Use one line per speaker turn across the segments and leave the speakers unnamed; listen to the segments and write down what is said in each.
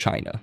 China.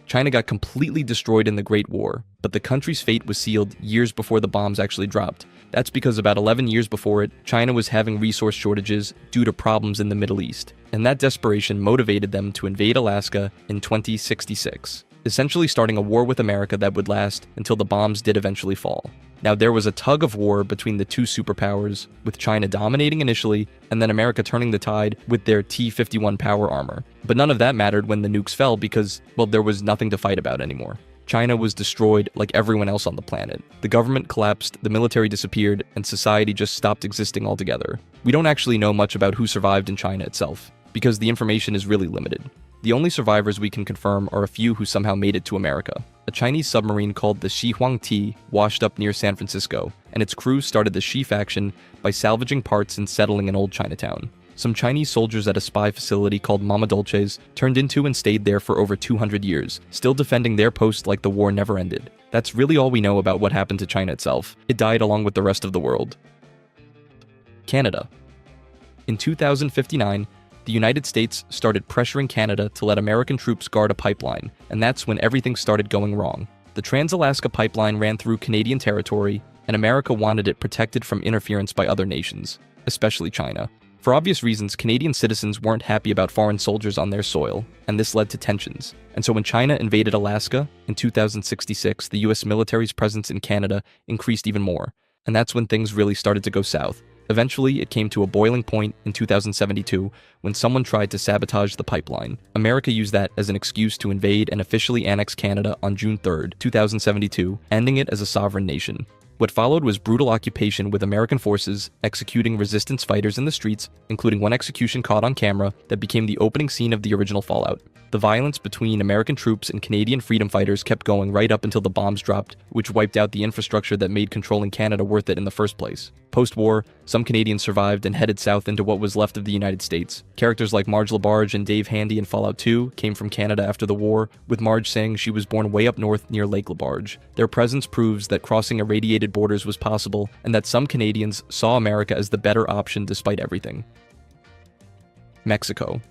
China got completely destroyed in the Great War, but the country's fate was sealed years before the bombs actually dropped. That's because about 11 years before it, China was having resource shortages due to problems in the Middle East, and that desperation motivated them to invade Alaska in 2066, essentially starting a war with America that would last until the bombs did eventually fall. Now, there was a tug of war between the two superpowers, with China dominating initially, and then America turning the tide with their T-51 power armor. But none of that mattered when the nukes fell because, well, there was nothing to fight about anymore. China was destroyed like everyone else on the planet. The government collapsed, the military disappeared, and society just stopped existing altogether. We don't actually know much about who survived in China itself, because the information is really limited. The only survivors we can confirm are a few who somehow made it to America. A Chinese submarine called the Xi washed up near San Francisco, and its crew started the Xi faction by salvaging parts and settling in old Chinatown. Some Chinese soldiers at a spy facility called Mama Dolce's turned into and stayed there for over 200 years, still defending their post like the war never ended. That's really all we know about what happened to China itself. It died along with the rest of the world. Canada. In 2059, the United States started pressuring Canada to let American troops guard a pipeline, and that's when everything started going wrong. The Trans-Alaska Pipeline ran through Canadian territory, and America wanted it protected from interference by other nations, especially China. For obvious reasons, Canadian citizens weren't happy about foreign soldiers on their soil, and this led to tensions. And so when China invaded Alaska in 2066, the US military's presence in Canada increased even more, and that's when things really started to go south. Eventually, it came to a boiling point in 2072 when someone tried to sabotage the pipeline. America used that as an excuse to invade and officially annex Canada on June 3, 2072, ending it as a sovereign nation. What followed was brutal occupation with American forces executing resistance fighters in the streets, including one execution caught on camera that became the opening scene of the original Fallout. The violence between American troops and Canadian freedom fighters kept going right up until the bombs dropped, which wiped out the infrastructure that made controlling Canada worth it in the first place. Post-war, some Canadians survived and headed south into what was left of the United States. Characters like Marge LaBarge and Dave Handy in Fallout 2 came from Canada after the war, with Marge saying she was born way up north near Lake LaBarge. Their presence proves that crossing irradiated borders was possible, and that some Canadians saw America as the better option despite everything. Mexico.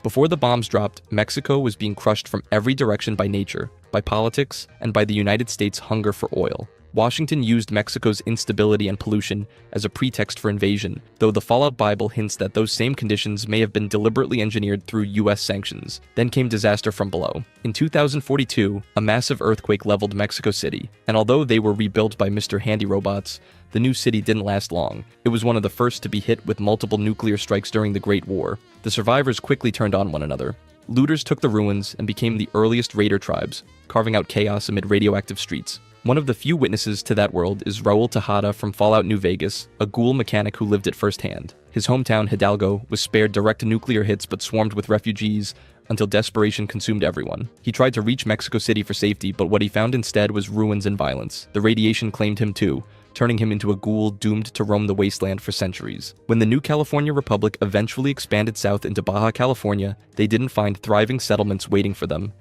Before the bombs dropped, Mexico was being crushed from every direction by nature, by politics, and by the United States' hunger for oil. Washington used Mexico's instability and pollution as a pretext for invasion, though the Fallout Bible hints that those same conditions may have been deliberately engineered through US sanctions. Then came disaster from below. In 2042, a massive earthquake leveled Mexico City, and although they were rebuilt by Mr. Handy robots, the new city didn't last long. It was one of the first to be hit with multiple nuclear strikes during the Great War. The survivors quickly turned on one another. Looters took the ruins and became the earliest raider tribes, carving out chaos amid radioactive streets. One of the few witnesses to that world is Raul Tejada from Fallout New Vegas, a ghoul mechanic who lived it firsthand. His hometown, Hidalgo, was spared direct nuclear hits but swarmed with refugees until desperation consumed everyone. He tried to reach Mexico City for safety, but what he found instead was ruins and violence. The radiation claimed him too, turning him into a ghoul doomed to roam the wasteland for centuries. When the new California Republic eventually expanded south into Baja California, they didn't find thriving settlements waiting for them.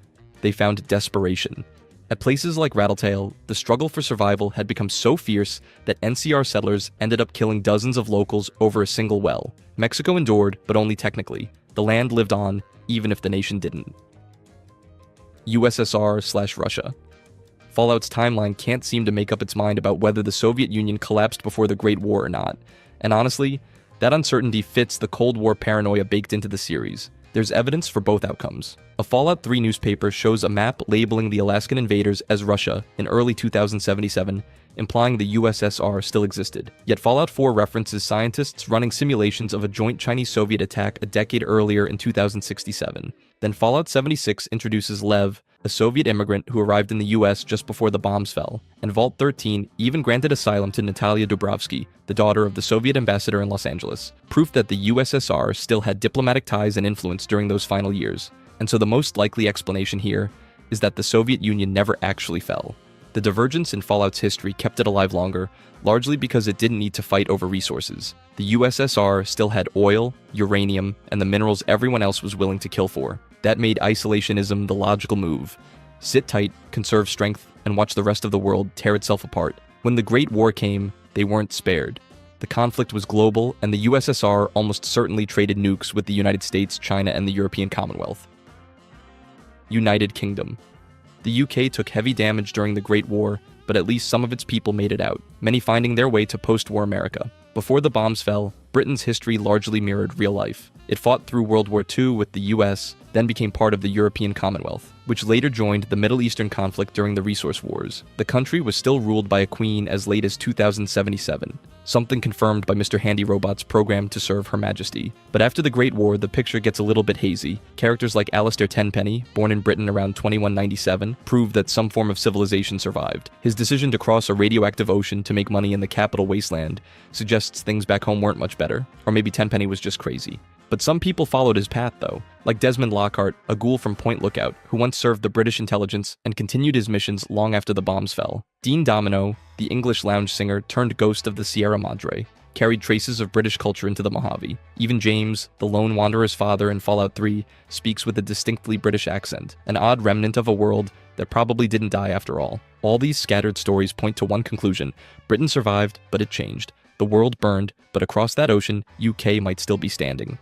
They found desperation. At places like Rattletail, the struggle for survival had become so fierce that NCR settlers ended up killing dozens of locals over a single well. Mexico endured, but only technically. The land lived on, even if the nation didn't. USSR/Russia. Fallout's timeline can't seem to make up its mind about whether the Soviet Union collapsed before the Great War or not. And honestly, that uncertainty fits the Cold War paranoia baked into the series. There's evidence for both outcomes. A Fallout 3 newspaper shows a map labeling the Alaskan invaders as Russia in early 2077, implying the USSR still existed. Yet Fallout 4 references scientists running simulations of a joint Chinese-Soviet attack a decade earlier in 2067. Then Fallout 76 introduces Lev, a Soviet immigrant who arrived in the US just before the bombs fell, and Vault 13 even granted asylum to Natalia Dubrovsky, the daughter of the Soviet ambassador in Los Angeles, proof that the USSR still had diplomatic ties and influence during those final years. And so the most likely explanation here is that the Soviet Union never actually fell. The divergence in Fallout's history kept it alive longer, largely because it didn't need to fight over resources. The USSR still had oil, uranium, and the minerals everyone else was willing to kill for. That made isolationism the logical move. Sit tight, conserve strength, and watch the rest of the world tear itself apart. When the Great War came, they weren't spared. The conflict was global, and the USSR almost certainly traded nukes with the United States, China, and the European Commonwealth. United Kingdom. The UK took heavy damage during the Great War, but at least some of its people made it out, many finding their way to post-war America. Before the bombs fell, Britain's history largely mirrored real life. It fought through World War II with the US, then became part of the European Commonwealth, which later joined the Middle Eastern conflict during the Resource Wars. The country was still ruled by a queen as late as 2077, something confirmed by Mr. Handy Robot's program to serve Her Majesty. But after the Great War, the picture gets a little bit hazy. Characters like Alistair Tenpenny, born in Britain around 2197, proved that some form of civilization survived. His decision to cross a radioactive ocean to make money in the capital wasteland suggests things back home weren't much better, or maybe Tenpenny was just crazy. But some people followed his path, though, like Desmond Lockhart, a ghoul from Point Lookout, who once served the British intelligence and continued his missions long after the bombs fell. Dean Domino, the English lounge singer turned ghost of the Sierra Madre, carried traces of British culture into the Mojave. Even James, the lone wanderer's father in Fallout 3, speaks with a distinctly British accent, an odd remnant of a world that probably didn't die after all. All these scattered stories point to one conclusion: Britain survived, but it changed. The world burned, but across that ocean, UK might still be standing.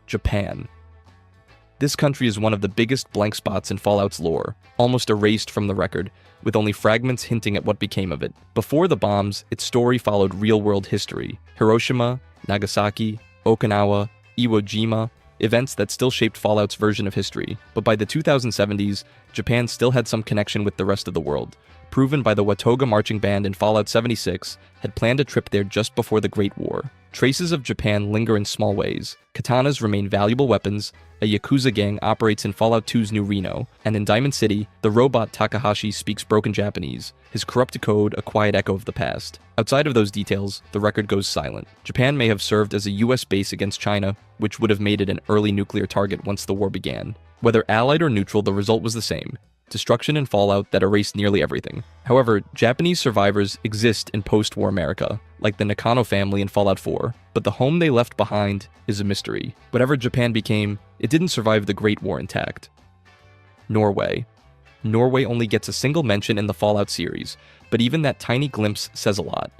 Japan. This country is one of the biggest blank spots in Fallout's lore, almost erased from the record, with only fragments hinting at what became of it. Before the bombs, its story followed real-world history: Hiroshima, Nagasaki, Okinawa, Iwo Jima, events that still shaped Fallout's version of history. But by the 2070s, Japan still had some connection with the rest of the world, proven by the Watoga marching band in Fallout 76 had planned a trip there just before the Great War. Traces of Japan linger in small ways. Katanas remain valuable weapons, a Yakuza gang operates in Fallout 2's New Reno, and in Diamond City, the robot Takahashi speaks broken Japanese, his corrupted code a quiet echo of the past. Outside of those details, the record goes silent. Japan may have served as a US base against China, which would have made it an early nuclear target once the war began. Whether allied or neutral, the result was the same: destruction and fallout that erased nearly everything. However, Japanese survivors exist in post-war America, like the Nakano family in Fallout 4, but the home they left behind is a mystery. Whatever Japan became, it didn't survive the Great War intact. Norway. Norway only gets a single mention in the Fallout series, but even that tiny glimpse says a lot.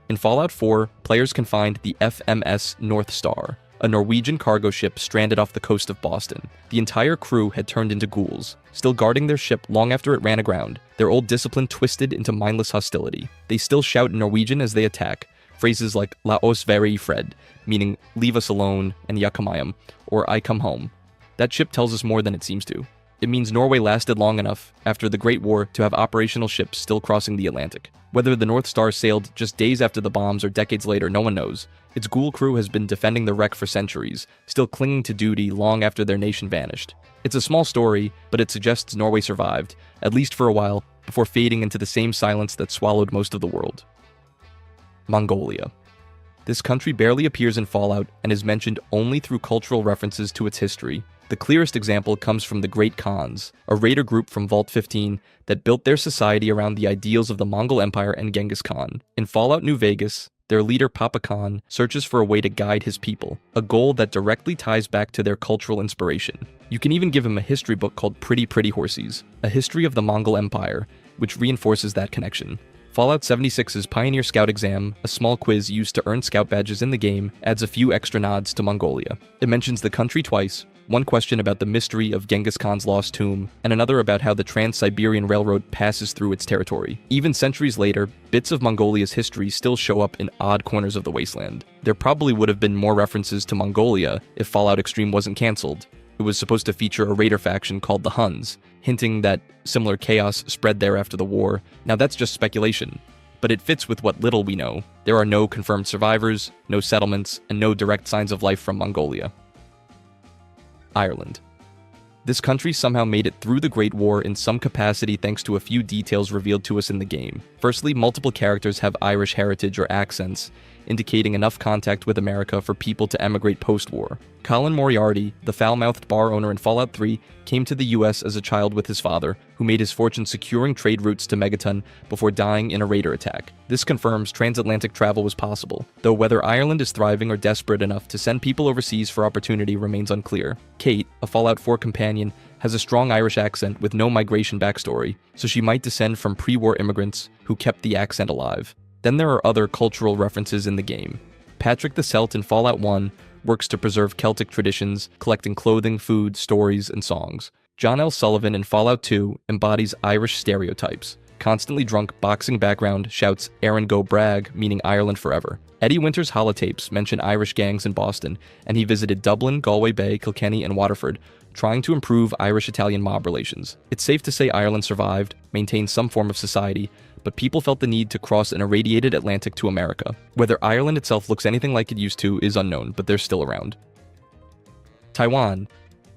In Fallout 4, players can find the FMS North Star, a Norwegian cargo ship stranded off the coast of Boston. The entire crew had turned into ghouls, still guarding their ship long after it ran aground, their old discipline twisted into mindless hostility. They still shout in Norwegian as they attack, phrases like La oss være i fred, meaning leave us alone, and Yakamayam, or I come home. That ship tells us more than it seems to. It means Norway lasted long enough after the Great War to have operational ships still crossing the Atlantic. Whether the North Star sailed just days after the bombs or decades later, no one knows. Its ghoul crew has been defending the wreck for centuries, still clinging to duty long after their nation vanished. It's a small story, but it suggests Norway survived, at least for a while, before fading into the same silence that swallowed most of the world. Mongolia. This country barely appears in Fallout and is mentioned only through cultural references to its history. The clearest example comes from the Great Khans, a raider group from Vault 15 that built their society around the ideals of the Mongol Empire and Genghis Khan. In Fallout New Vegas, their leader Papa Khan searches for a way to guide his people, a goal that directly ties back to their cultural inspiration. You can even give him a history book called Pretty Pretty Horses, a history of the Mongol Empire, which reinforces that connection. Fallout 76's Pioneer Scout exam, a small quiz used to earn scout badges in the game, adds a few extra nods to Mongolia. It mentions the country twice, one question about the mystery of Genghis Khan's lost tomb, and another about how the Trans-Siberian Railroad passes through its territory. Even centuries later, bits of Mongolia's history still show up in odd corners of the wasteland. There probably would have been more references to Mongolia if Fallout Extreme wasn't cancelled. It was supposed to feature a raider faction called the Huns, hinting that similar chaos spread there after the war. Now that's just speculation, but it fits with what little we know. There are no confirmed survivors, no settlements, and no direct signs of life from Mongolia. Ireland. This country somehow made it through the Great War in some capacity thanks to a few details revealed to us in the game. Firstly, multiple characters have Irish heritage or accents, indicating enough contact with America for people to emigrate post-war. Colin Moriarty, the foul-mouthed bar owner in Fallout 3, came to the US as a child with his father, who made his fortune securing trade routes to Megaton before dying in a raider attack. This confirms transatlantic travel was possible, though whether Ireland is thriving or desperate enough to send people overseas for opportunity remains unclear. Kate, a Fallout 4 companion, has a strong Irish accent with no migration backstory, so she might descend from pre-war immigrants who kept the accent alive. Then there are other cultural references in the game. Patrick the Celt in Fallout 1 works to preserve Celtic traditions, collecting clothing, food, stories, and songs. John L. Sullivan in Fallout 2 embodies Irish stereotypes. Constantly drunk, boxing background shouts "Erin go brag," meaning Ireland forever. Eddie Winter's holotapes mention Irish gangs in Boston, and he visited Dublin, Galway Bay, Kilkenny, and Waterford, trying to improve Irish-Italian mob relations. It's safe to say Ireland survived, maintained some form of society, but people felt the need to cross an irradiated Atlantic to America. Whether Ireland itself looks anything like it used to is unknown, but they're still around. Taiwan.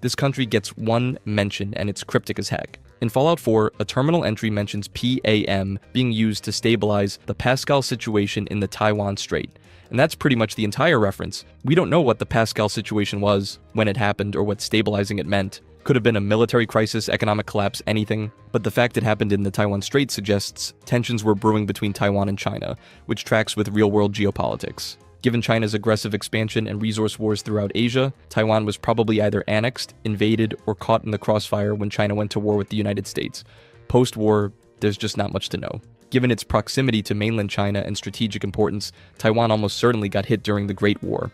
This country gets one mention, and it's cryptic as heck. In Fallout 4, a terminal entry mentions PAM being used to stabilize the Pascal situation in the Taiwan Strait. And that's pretty much the entire reference. We don't know what the Pascal situation was, when it happened, or what stabilizing it meant. Could have been a military crisis, economic collapse, anything. But the fact it happened in the Taiwan Strait suggests tensions were brewing between Taiwan and China, which tracks with real-world geopolitics. Given China's aggressive expansion and resource wars throughout Asia, Taiwan was probably either annexed, invaded, or caught in the crossfire when China went to war with the United States. Post-war, there's just not much to know. Given its proximity to mainland China and strategic importance, Taiwan almost certainly got hit during the Great War.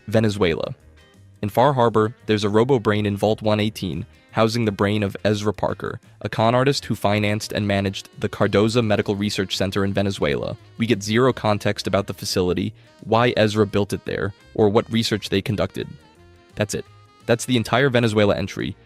Venezuela. In Far Harbor, there's a robo-brain in Vault 118, housing the brain of Ezra Parker, a con artist who financed and managed the Cardoza Medical Research Center in Venezuela. We get zero context about the facility, why Ezra built it there, or what research they conducted. That's it. That's the entire Venezuela entry.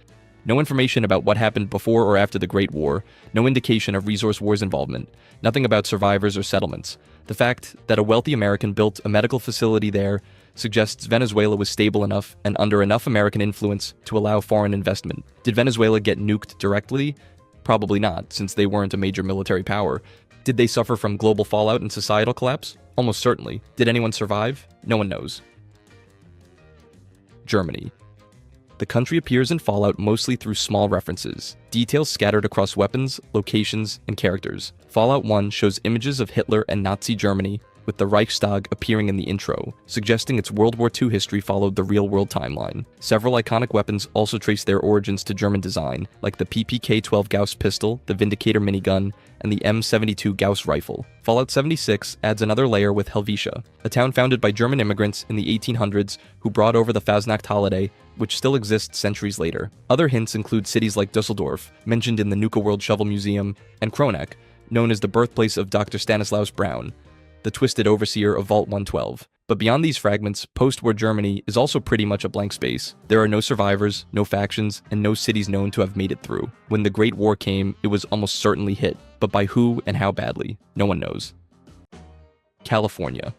No information about what happened before or after the Great War, no indication of resource wars involvement, nothing about survivors or settlements. The fact that a wealthy American built a medical facility there suggests Venezuela was stable enough and under enough American influence to allow foreign investment. Did Venezuela get nuked directly? Probably not, since they weren't a major military power. Did they suffer from global fallout and societal collapse? Almost certainly. Did anyone survive? No one knows. Germany. The country appears in Fallout mostly through small references, details scattered across weapons, locations, and characters. Fallout 1 shows images of Hitler and Nazi Germany, with the Reichstag appearing in the intro, suggesting its World War II history followed the real-world timeline. Several iconic weapons also trace their origins to German design, like the PPK-12 Gauss pistol, the Vindicator minigun, and the M72 Gauss rifle. Fallout 76 adds another layer with Helvetia, a town founded by German immigrants in the 1800s who brought over the Fasnacht holiday, which still exists centuries later. Other hints include cities like Dusseldorf, mentioned in the Nuka World Shovel Museum, and Kronach, known as the birthplace of Dr. Stanislaus Braun, the twisted overseer of Vault 112. But beyond these fragments, post-war Germany is also pretty much a blank space. There are no survivors, no factions, and no cities known to have made it through. When the Great War came, it was almost certainly hit, but by who and how badly? No one knows. California.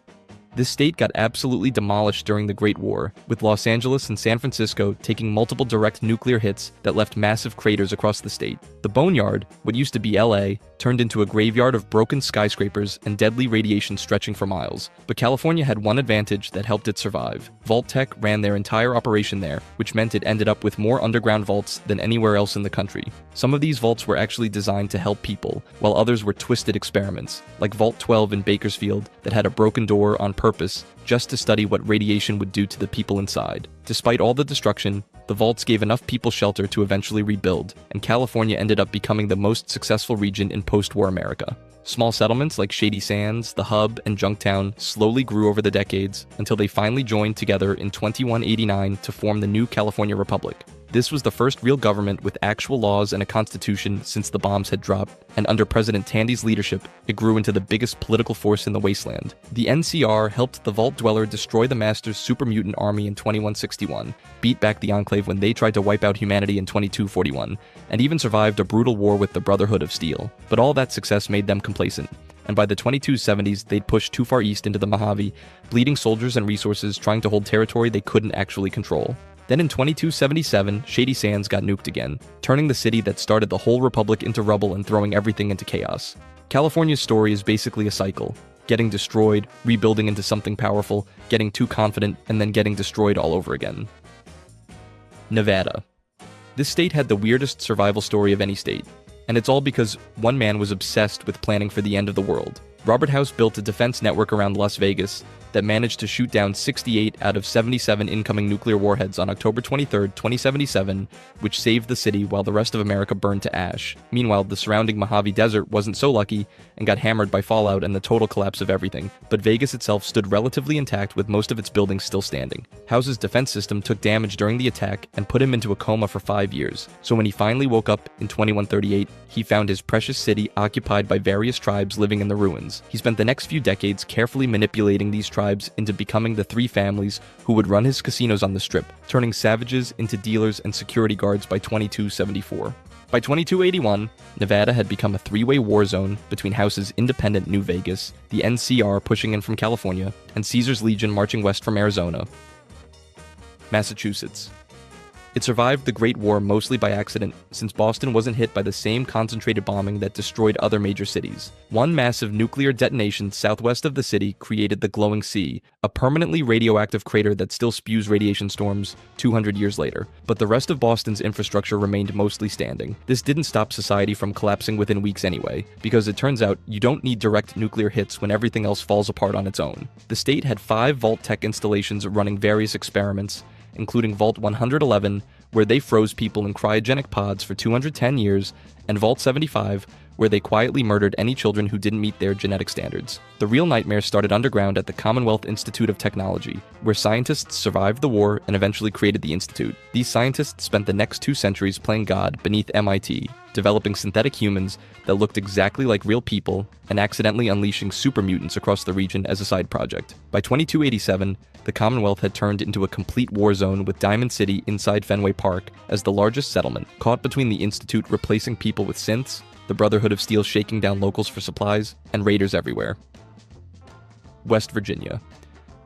This state got absolutely demolished during the Great War, with Los Angeles and San Francisco taking multiple direct nuclear hits that left massive craters across the state. The Boneyard, what used to be LA, turned into a graveyard of broken skyscrapers and deadly radiation stretching for miles. But California had one advantage that helped it survive. Vault-Tec ran their entire operation there, which meant it ended up with more underground vaults than anywhere else in the country. Some of these vaults were actually designed to help people, while others were twisted experiments, like Vault 12 in Bakersfield that had a broken door on purpose just to study what radiation would do to the people inside. Despite all the destruction, the vaults gave enough people shelter to eventually rebuild, and California ended up becoming the most successful region in post-war America. Small settlements like Shady Sands, The Hub, and Junktown slowly grew over the decades until they finally joined together in 2189 to form the new California Republic. This was the first real government with actual laws and a constitution since the bombs had dropped, and under President Tandy's leadership, it grew into the biggest political force in the wasteland. The NCR helped the Vault Dweller destroy the Master's super mutant army in 2161, beat back the Enclave when they tried to wipe out humanity in 2241, and even survived a brutal war with the Brotherhood of Steel. But all that success made them complacent, and by the 2270s, they'd pushed too far east into the Mojave, bleeding soldiers and resources trying to hold territory they couldn't actually control. Then in 2277, Shady Sands got nuked again, turning the city that started the whole republic into rubble and throwing everything into chaos. California's story is basically a cycle: getting destroyed, rebuilding into something powerful, getting too confident, and then getting destroyed all over again. Nevada. This state had the weirdest survival story of any state, and it's all because one man was obsessed with planning for the end of the world. Robert House built a defense network around Las Vegas that managed to shoot down 68 out of 77 incoming nuclear warheads on October 23, 2077, which saved the city while the rest of America burned to ash. Meanwhile, the surrounding Mojave Desert wasn't so lucky and got hammered by fallout and the total collapse of everything, but Vegas itself stood relatively intact with most of its buildings still standing. House's defense system took damage during the attack and put him into a coma for 5 years, so when he finally woke up in 2138, he found his precious city occupied by various tribes living in the ruins. He spent the next few decades carefully manipulating these tribes into becoming the 3 families who would run his casinos on the Strip, turning savages into dealers and security guards by 2274. By 2281, Nevada had become a 3-way war zone between House's independent New Vegas, the NCR pushing in from California, and Caesar's Legion marching west from Arizona. Massachusetts. It survived the Great War mostly by accident, since Boston wasn't hit by the same concentrated bombing that destroyed other major cities. One massive nuclear detonation southwest of the city created the Glowing Sea, a permanently radioactive crater that still spews radiation storms 200 years later. But the rest of Boston's infrastructure remained mostly standing. This didn't stop society from collapsing within weeks anyway, because it turns out you don't need direct nuclear hits when everything else falls apart on its own. The state had 5 Vault-Tec installations running various experiments, including Vault 111, where they froze people in cryogenic pods for 210 years, and Vault 75, where they quietly murdered any children who didn't meet their genetic standards. The real nightmare started underground at the Commonwealth Institute of Technology, where scientists survived the war and eventually created the institute. These scientists spent the next 2 centuries playing God beneath MIT, developing synthetic humans that looked exactly like real people and accidentally unleashing super mutants across the region as a side project. By 2287, the Commonwealth had turned into a complete war zone with Diamond City inside Fenway Park as the largest settlement, caught between the Institute replacing people with synths, the Brotherhood of Steel shaking down locals for supplies, and raiders everywhere. West Virginia.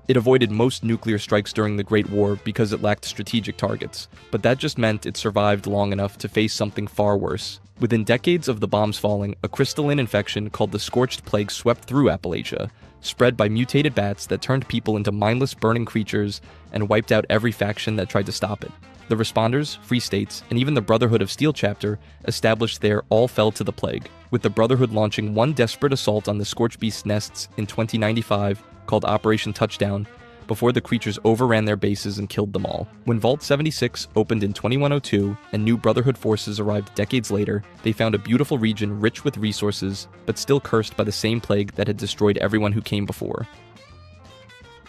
It avoided most nuclear strikes during the Great War because it lacked strategic targets, but that just meant it survived long enough to face something far worse. Within decades of the bombs falling, a crystalline infection called the Scorched Plague swept through Appalachia, spread by mutated bats that turned people into mindless burning creatures and wiped out every faction that tried to stop it. The responders, Free States, and even the Brotherhood of Steel chapter established there all fell to the plague, with the Brotherhood launching one desperate assault on the Scorched Beast nests in 2095 called Operation Touchdown, before the creatures overran their bases and killed them all. When Vault 76 opened in 2102 and new Brotherhood forces arrived decades later, they found a beautiful region rich with resources, but still cursed by the same plague that had destroyed everyone who came before.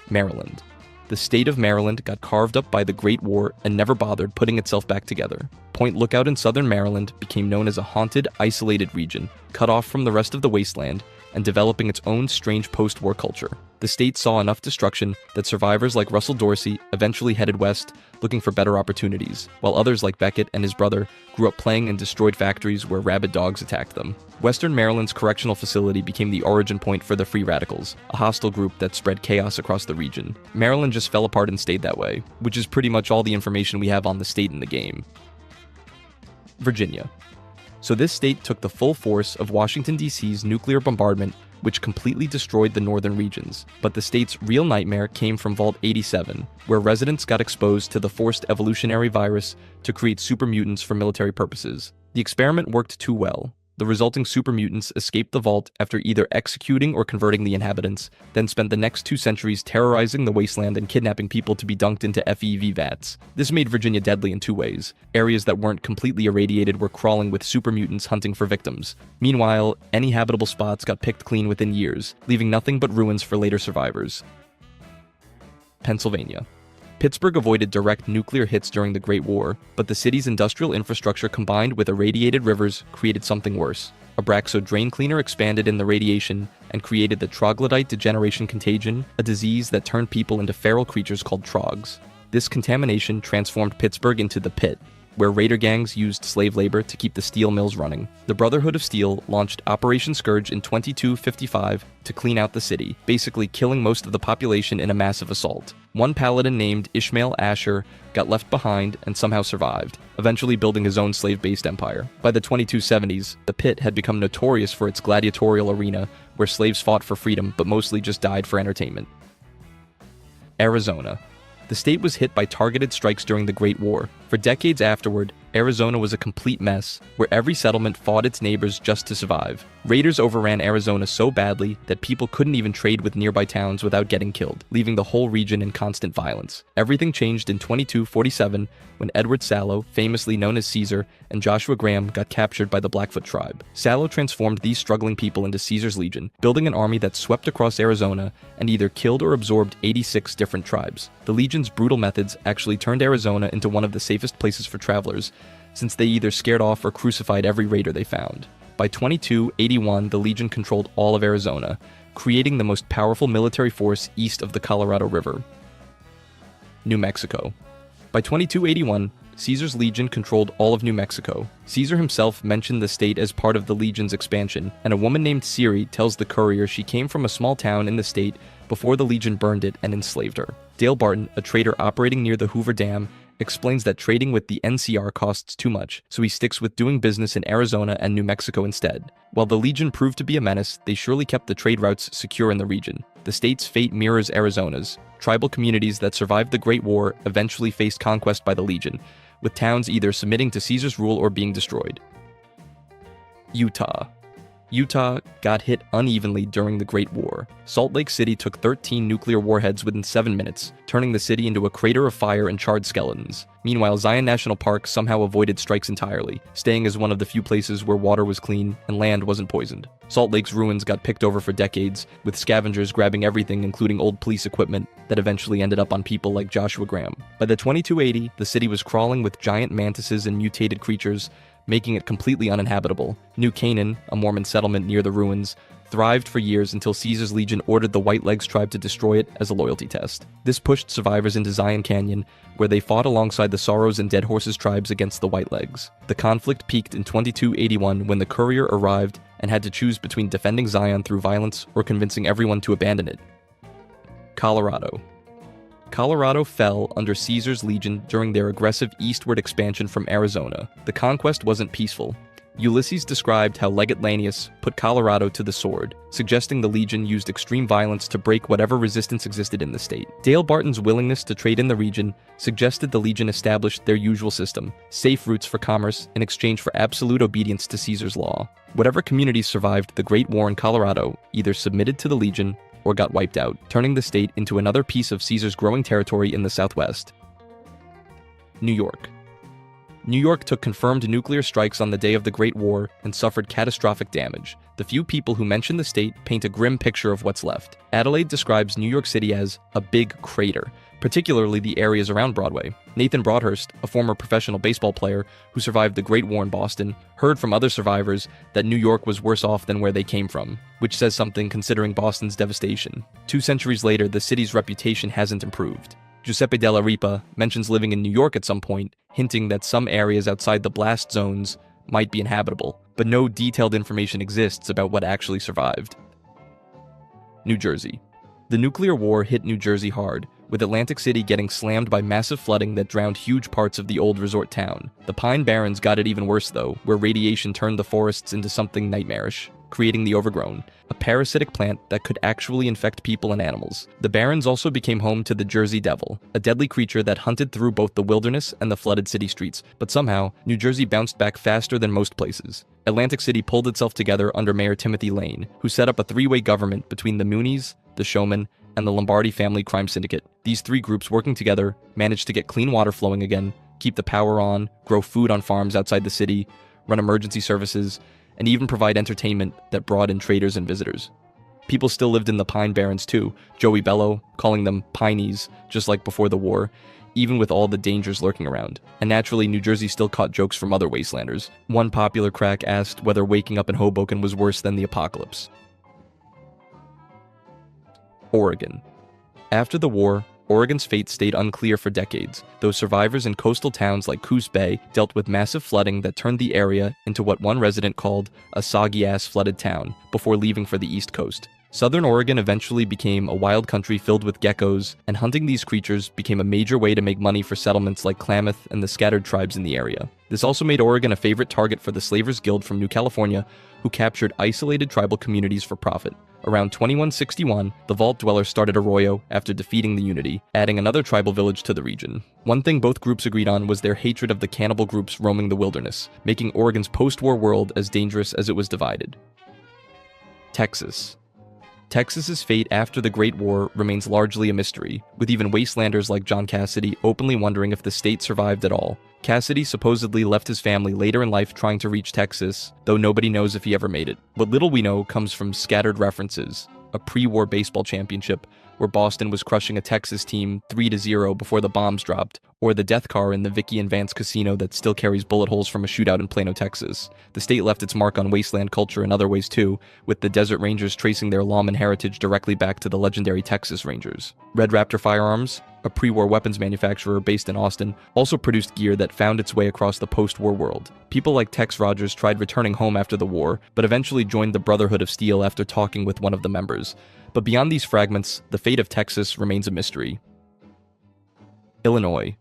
Maryland. The state of Maryland got carved up by the Great War and never bothered putting itself back together. Point Lookout in southern Maryland became known as a haunted, isolated region, cut off from the rest of the wasteland, and developing its own strange post-war culture. The state saw enough destruction that survivors like Russell Dorsey eventually headed west looking for better opportunities, while others like Beckett and his brother grew up playing in destroyed factories where rabid dogs attacked them. Western Maryland's correctional facility became the origin point for the Free Radicals, a hostile group that spread chaos across the region. Maryland just fell apart and stayed that way, which is pretty much all the information we have on the state in the game. Virginia. So this state took the full force of Washington, D.C.'s nuclear bombardment, which completely destroyed the northern regions. But the state's real nightmare came from Vault 87, where residents got exposed to the forced evolutionary virus to create super mutants for military purposes. The experiment worked too well. The resulting super mutants escaped the vault after either executing or converting the inhabitants, then spent the next 2 centuries terrorizing the wasteland and kidnapping people to be dunked into FEV vats. This made Virginia deadly in 2 ways. Areas that weren't completely irradiated were crawling with super mutants hunting for victims. Meanwhile, any habitable spots got picked clean within years, leaving nothing but ruins for later survivors. Pennsylvania. Pittsburgh avoided direct nuclear hits during the Great War, but the city's industrial infrastructure combined with irradiated rivers created something worse. Abraxo drain cleaner expanded in the radiation and created the troglodyte degeneration contagion, a disease that turned people into feral creatures called trogs. This contamination transformed Pittsburgh into the Pit, where raider gangs used slave labor to keep the steel mills running. The Brotherhood of Steel launched Operation Scourge in 2255 to clean out the city, basically killing most of the population in a massive assault. One paladin named Ishmael Asher got left behind and somehow survived, eventually building his own slave-based empire. By the 2270s, the Pit had become notorious for its gladiatorial arena, where slaves fought for freedom but mostly just died for entertainment. Arizona. The state was hit by targeted strikes during the Great War. For decades afterward, Arizona was a complete mess, where every settlement fought its neighbors just to survive. Raiders overran Arizona so badly that people couldn't even trade with nearby towns without getting killed, leaving the whole region in constant violence. Everything changed in 2247 when Edward Sallow, famously known as Caesar, and Joshua Graham got captured by the Blackfoot tribe. Sallow transformed these struggling people into Caesar's legion, building an army that swept across Arizona and either killed or absorbed 86 different tribes. The legion's brutal methods actually turned Arizona into one of the safest places for travelers, since they either scared off or crucified every raider they found. By 2281, the Legion controlled all of Arizona, creating the most powerful military force east of the Colorado River. New Mexico. By 2281, Caesar's legion controlled all of New Mexico. Caesar himself mentioned the state as part of the legion's expansion, and a woman named Siri tells the courier she came from a small town in the state before the legion burned it and enslaved her. Dale Barton, a trader operating near the Hoover Dam, explains that trading with the NCR costs too much, so he sticks with doing business in Arizona and New Mexico instead. While the Legion proved to be a menace, they surely kept the trade routes secure in the region. The state's fate mirrors Arizona's. Tribal communities that survived the Great War eventually faced conquest by the Legion, with towns either submitting to Caesar's rule or being destroyed. Utah. Utah got hit unevenly during the Great War. Salt Lake City took 13 nuclear warheads within 7 minutes, turning the city into a crater of fire and charred skeletons. Meanwhile, Zion National Park somehow avoided strikes entirely, staying as one of the few places where water was clean and land wasn't poisoned. Salt Lake's ruins got picked over for decades, with scavengers grabbing everything including old police equipment that eventually ended up on people like Joshua Graham. By the 2280, the city was crawling with giant mantises and mutated creatures, making it completely uninhabitable. New Canaan, a Mormon settlement near the ruins, thrived for years until Caesar's legion ordered the White Legs tribe to destroy it as a loyalty test. This pushed survivors into Zion Canyon, where they fought alongside the Sorrows and Dead Horses tribes against the White Legs. The conflict peaked in 2281 when the courier arrived and had to choose between defending Zion through violence or convincing everyone to abandon it. Colorado. Colorado fell under Caesar's legion during their aggressive eastward expansion from Arizona. The conquest wasn't peaceful. Ulysses described how Legate Lanius put Colorado to the sword, suggesting the legion used extreme violence to break whatever resistance existed in the state. Dale Barton's willingness to trade in the region suggested the legion established their usual system, safe routes for commerce in exchange for absolute obedience to Caesar's law. Whatever communities survived the Great War in Colorado either submitted to the legion or got wiped out, turning the state into another piece of Caesar's growing territory in the Southwest. New York. New York took confirmed nuclear strikes on the day of the Great War and suffered catastrophic damage. The few people who mention the state paint a grim picture of what's left. Adelaide describes New York City as a big crater, particularly the areas around Broadway. Nathan Broadhurst, a former professional baseball player who survived the Great War in Boston, heard from other survivors that New York was worse off than where they came from, which says something considering Boston's devastation. 2 centuries later, the city's reputation hasn't improved. Giuseppe Della Ripa mentions living in New York at some point, hinting that some areas outside the blast zones might be inhabitable, but no detailed information exists about what actually survived. New Jersey. The nuclear war hit New Jersey hard, with Atlantic City getting slammed by massive flooding that drowned huge parts of the old resort town. The Pine Barrens got it even worse though, where radiation turned the forests into something nightmarish, creating the Overgrown, a parasitic plant that could actually infect people and animals. The Barrens also became home to the Jersey Devil, a deadly creature that hunted through both the wilderness and the flooded city streets, but somehow, New Jersey bounced back faster than most places. Atlantic City pulled itself together under Mayor Timothy Lane, who set up a 3-way government between the Moonies, the Showmen, and the Lombardi family crime syndicate. These 3 groups working together managed to get clean water flowing again, keep the power on, grow food on farms outside the city, run emergency services, and even provide entertainment that brought in traders and visitors. People still lived in the Pine Barrens too, Joey Bello calling them Pineys, just like before the war, even with all the dangers lurking around. And naturally, New Jersey still caught jokes from other wastelanders. One popular crack asked whether waking up in Hoboken was worse than the apocalypse. Oregon. After the war, Oregon's fate stayed unclear for decades, though survivors in coastal towns like Coos Bay dealt with massive flooding that turned the area into what one resident called a soggy-ass flooded town before leaving for the East Coast. Southern Oregon eventually became a wild country filled with geckos, and hunting these creatures became a major way to make money for settlements like Klamath and the scattered tribes in the area. This also made Oregon a favorite target for the Slavers Guild from New California, who captured isolated tribal communities for profit. Around 2161, the Vault Dwellers started Arroyo after defeating the Unity, adding another tribal village to the region. One thing both groups agreed on was their hatred of the cannibal groups roaming the wilderness, making Oregon's post-war world as dangerous as it was divided. Texas. Texas's fate after the Great War remains largely a mystery, with even wastelanders like John Cassidy openly wondering if the state survived at all. Cassidy supposedly left his family later in life trying to reach Texas, though nobody knows if he ever made it. What little we know comes from scattered references: a pre-war baseball championship, where Boston was crushing a Texas team 3-0 before the bombs dropped, or the death car in the Vicky and Vance casino that still carries bullet holes from a shootout in Plano, Texas. The state left its mark on wasteland culture in other ways too, with the Desert Rangers tracing their lawman heritage directly back to the legendary Texas Rangers. Red Raptor Firearms, a pre-war weapons manufacturer based in Austin, also produced gear that found its way across the post-war world. People like Tex Rogers tried returning home after the war, but eventually joined the Brotherhood of Steel after talking with one of the members. But beyond these fragments, the fate of Texas remains a mystery. Illinois.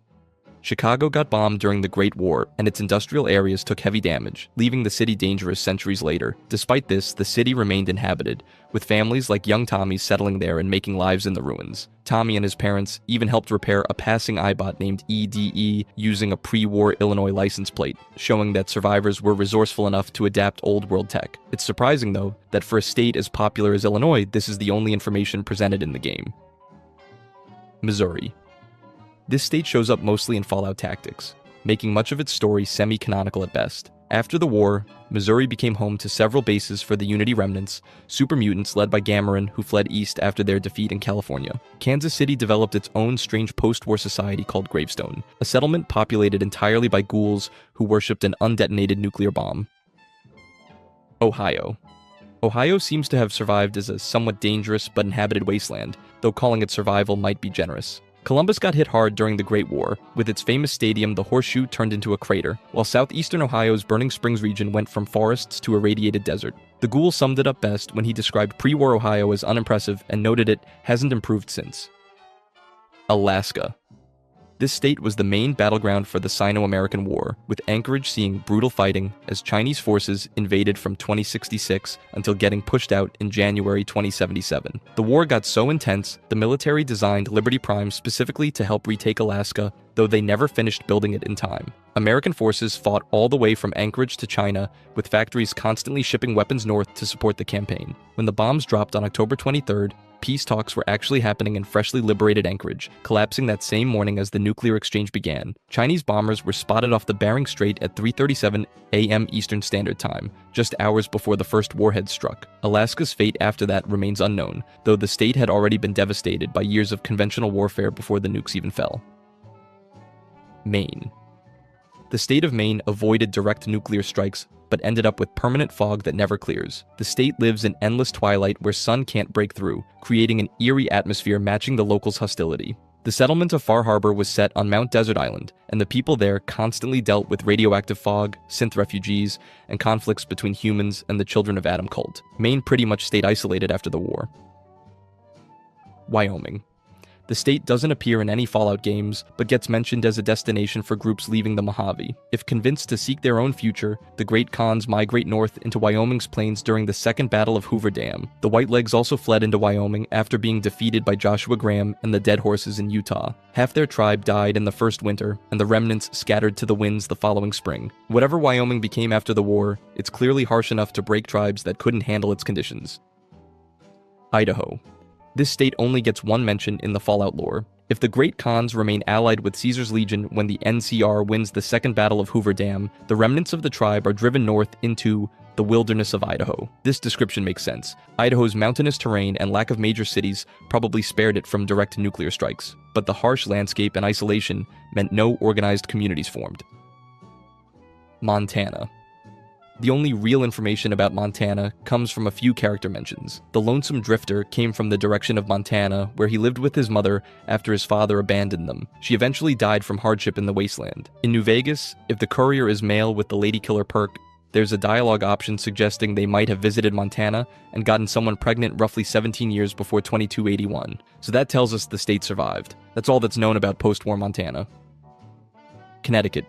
Chicago got bombed during the Great War, and its industrial areas took heavy damage, leaving the city dangerous centuries later. Despite this, the city remained inhabited, with families like young Tommy settling there and making lives in the ruins. Tommy and his parents even helped repair a passing iBot named EDE using a pre-war Illinois license plate, showing that survivors were resourceful enough to adapt old-world tech. It's surprising, though, that for a state as popular as Illinois, this is the only information presented in the game. Missouri. This state shows up mostly in Fallout Tactics, making much of its story semi-canonical at best. After the war, Missouri became home to several bases for the Unity remnants, super mutants led by Gamoran who fled east after their defeat in California. Kansas City developed its own strange post-war society called Gravestone, a settlement populated entirely by ghouls who worshipped an undetonated nuclear bomb. Ohio. Ohio seems to have survived as a somewhat dangerous but inhabited wasteland, though calling it survival might be generous. Columbus got hit hard during the Great War. With its famous stadium, the Horseshoe turned into a crater, while southeastern Ohio's Burning Springs region went from forests to irradiated desert. The Ghoul summed it up best when he described pre-war Ohio as unimpressive and noted it hasn't improved since. Alaska. This state was the main battleground for the Sino-American War, with Anchorage seeing brutal fighting as Chinese forces invaded from 2066 until getting pushed out in January 2077. The war got so intense, the military designed Liberty Prime specifically to help retake Alaska, though they never finished building it in time. American forces fought all the way from Anchorage to China, with factories constantly shipping weapons north to support the campaign. When the bombs dropped on October 23rd, peace talks were actually happening in freshly liberated Anchorage, collapsing that same morning as the nuclear exchange began. Chinese bombers were spotted off the Bering Strait at 3:37 a.m. Eastern Standard Time, just hours before the first warhead struck. Alaska's fate after that remains unknown, though the state had already been devastated by years of conventional warfare before the nukes even fell. Maine. The state of Maine avoided direct nuclear strikes, but ended up with permanent fog that never clears. The state lives in endless twilight where sun can't break through, creating an eerie atmosphere matching the locals' hostility. The settlement of Far Harbor was set on Mount Desert Island, and the people there constantly dealt with radioactive fog, synth refugees, and conflicts between humans and the Children of Adam cult. Maine pretty much stayed isolated after the war. Wyoming. The state doesn't appear in any Fallout games, but gets mentioned as a destination for groups leaving the Mojave. If convinced to seek their own future, the Great Khans migrate north into Wyoming's plains during the Second Battle of Hoover Dam. The Whitelegs also fled into Wyoming after being defeated by Joshua Graham and the Dead Horses in Utah. Half their tribe died in the first winter, and the remnants scattered to the winds the following spring. Whatever Wyoming became after the war, it's clearly harsh enough to break tribes that couldn't handle its conditions. Idaho. This state only gets one mention in the Fallout lore. If the Great Khans remain allied with Caesar's Legion when the NCR wins the Second Battle of Hoover Dam, the remnants of the tribe are driven north into the wilderness of Idaho. This description makes sense. Idaho's mountainous terrain and lack of major cities probably spared it from direct nuclear strikes, but the harsh landscape and isolation meant no organized communities formed. Montana. The only real information about Montana comes from a few character mentions. The Lonesome Drifter came from the direction of Montana, where he lived with his mother after his father abandoned them. She eventually died from hardship in the wasteland. In New Vegas, if the courier is male with the Lady Killer perk, there's a dialogue option suggesting they might have visited Montana and gotten someone pregnant roughly 17 years before 2281. So that tells us the state survived. That's all that's known about post-war Montana. Connecticut.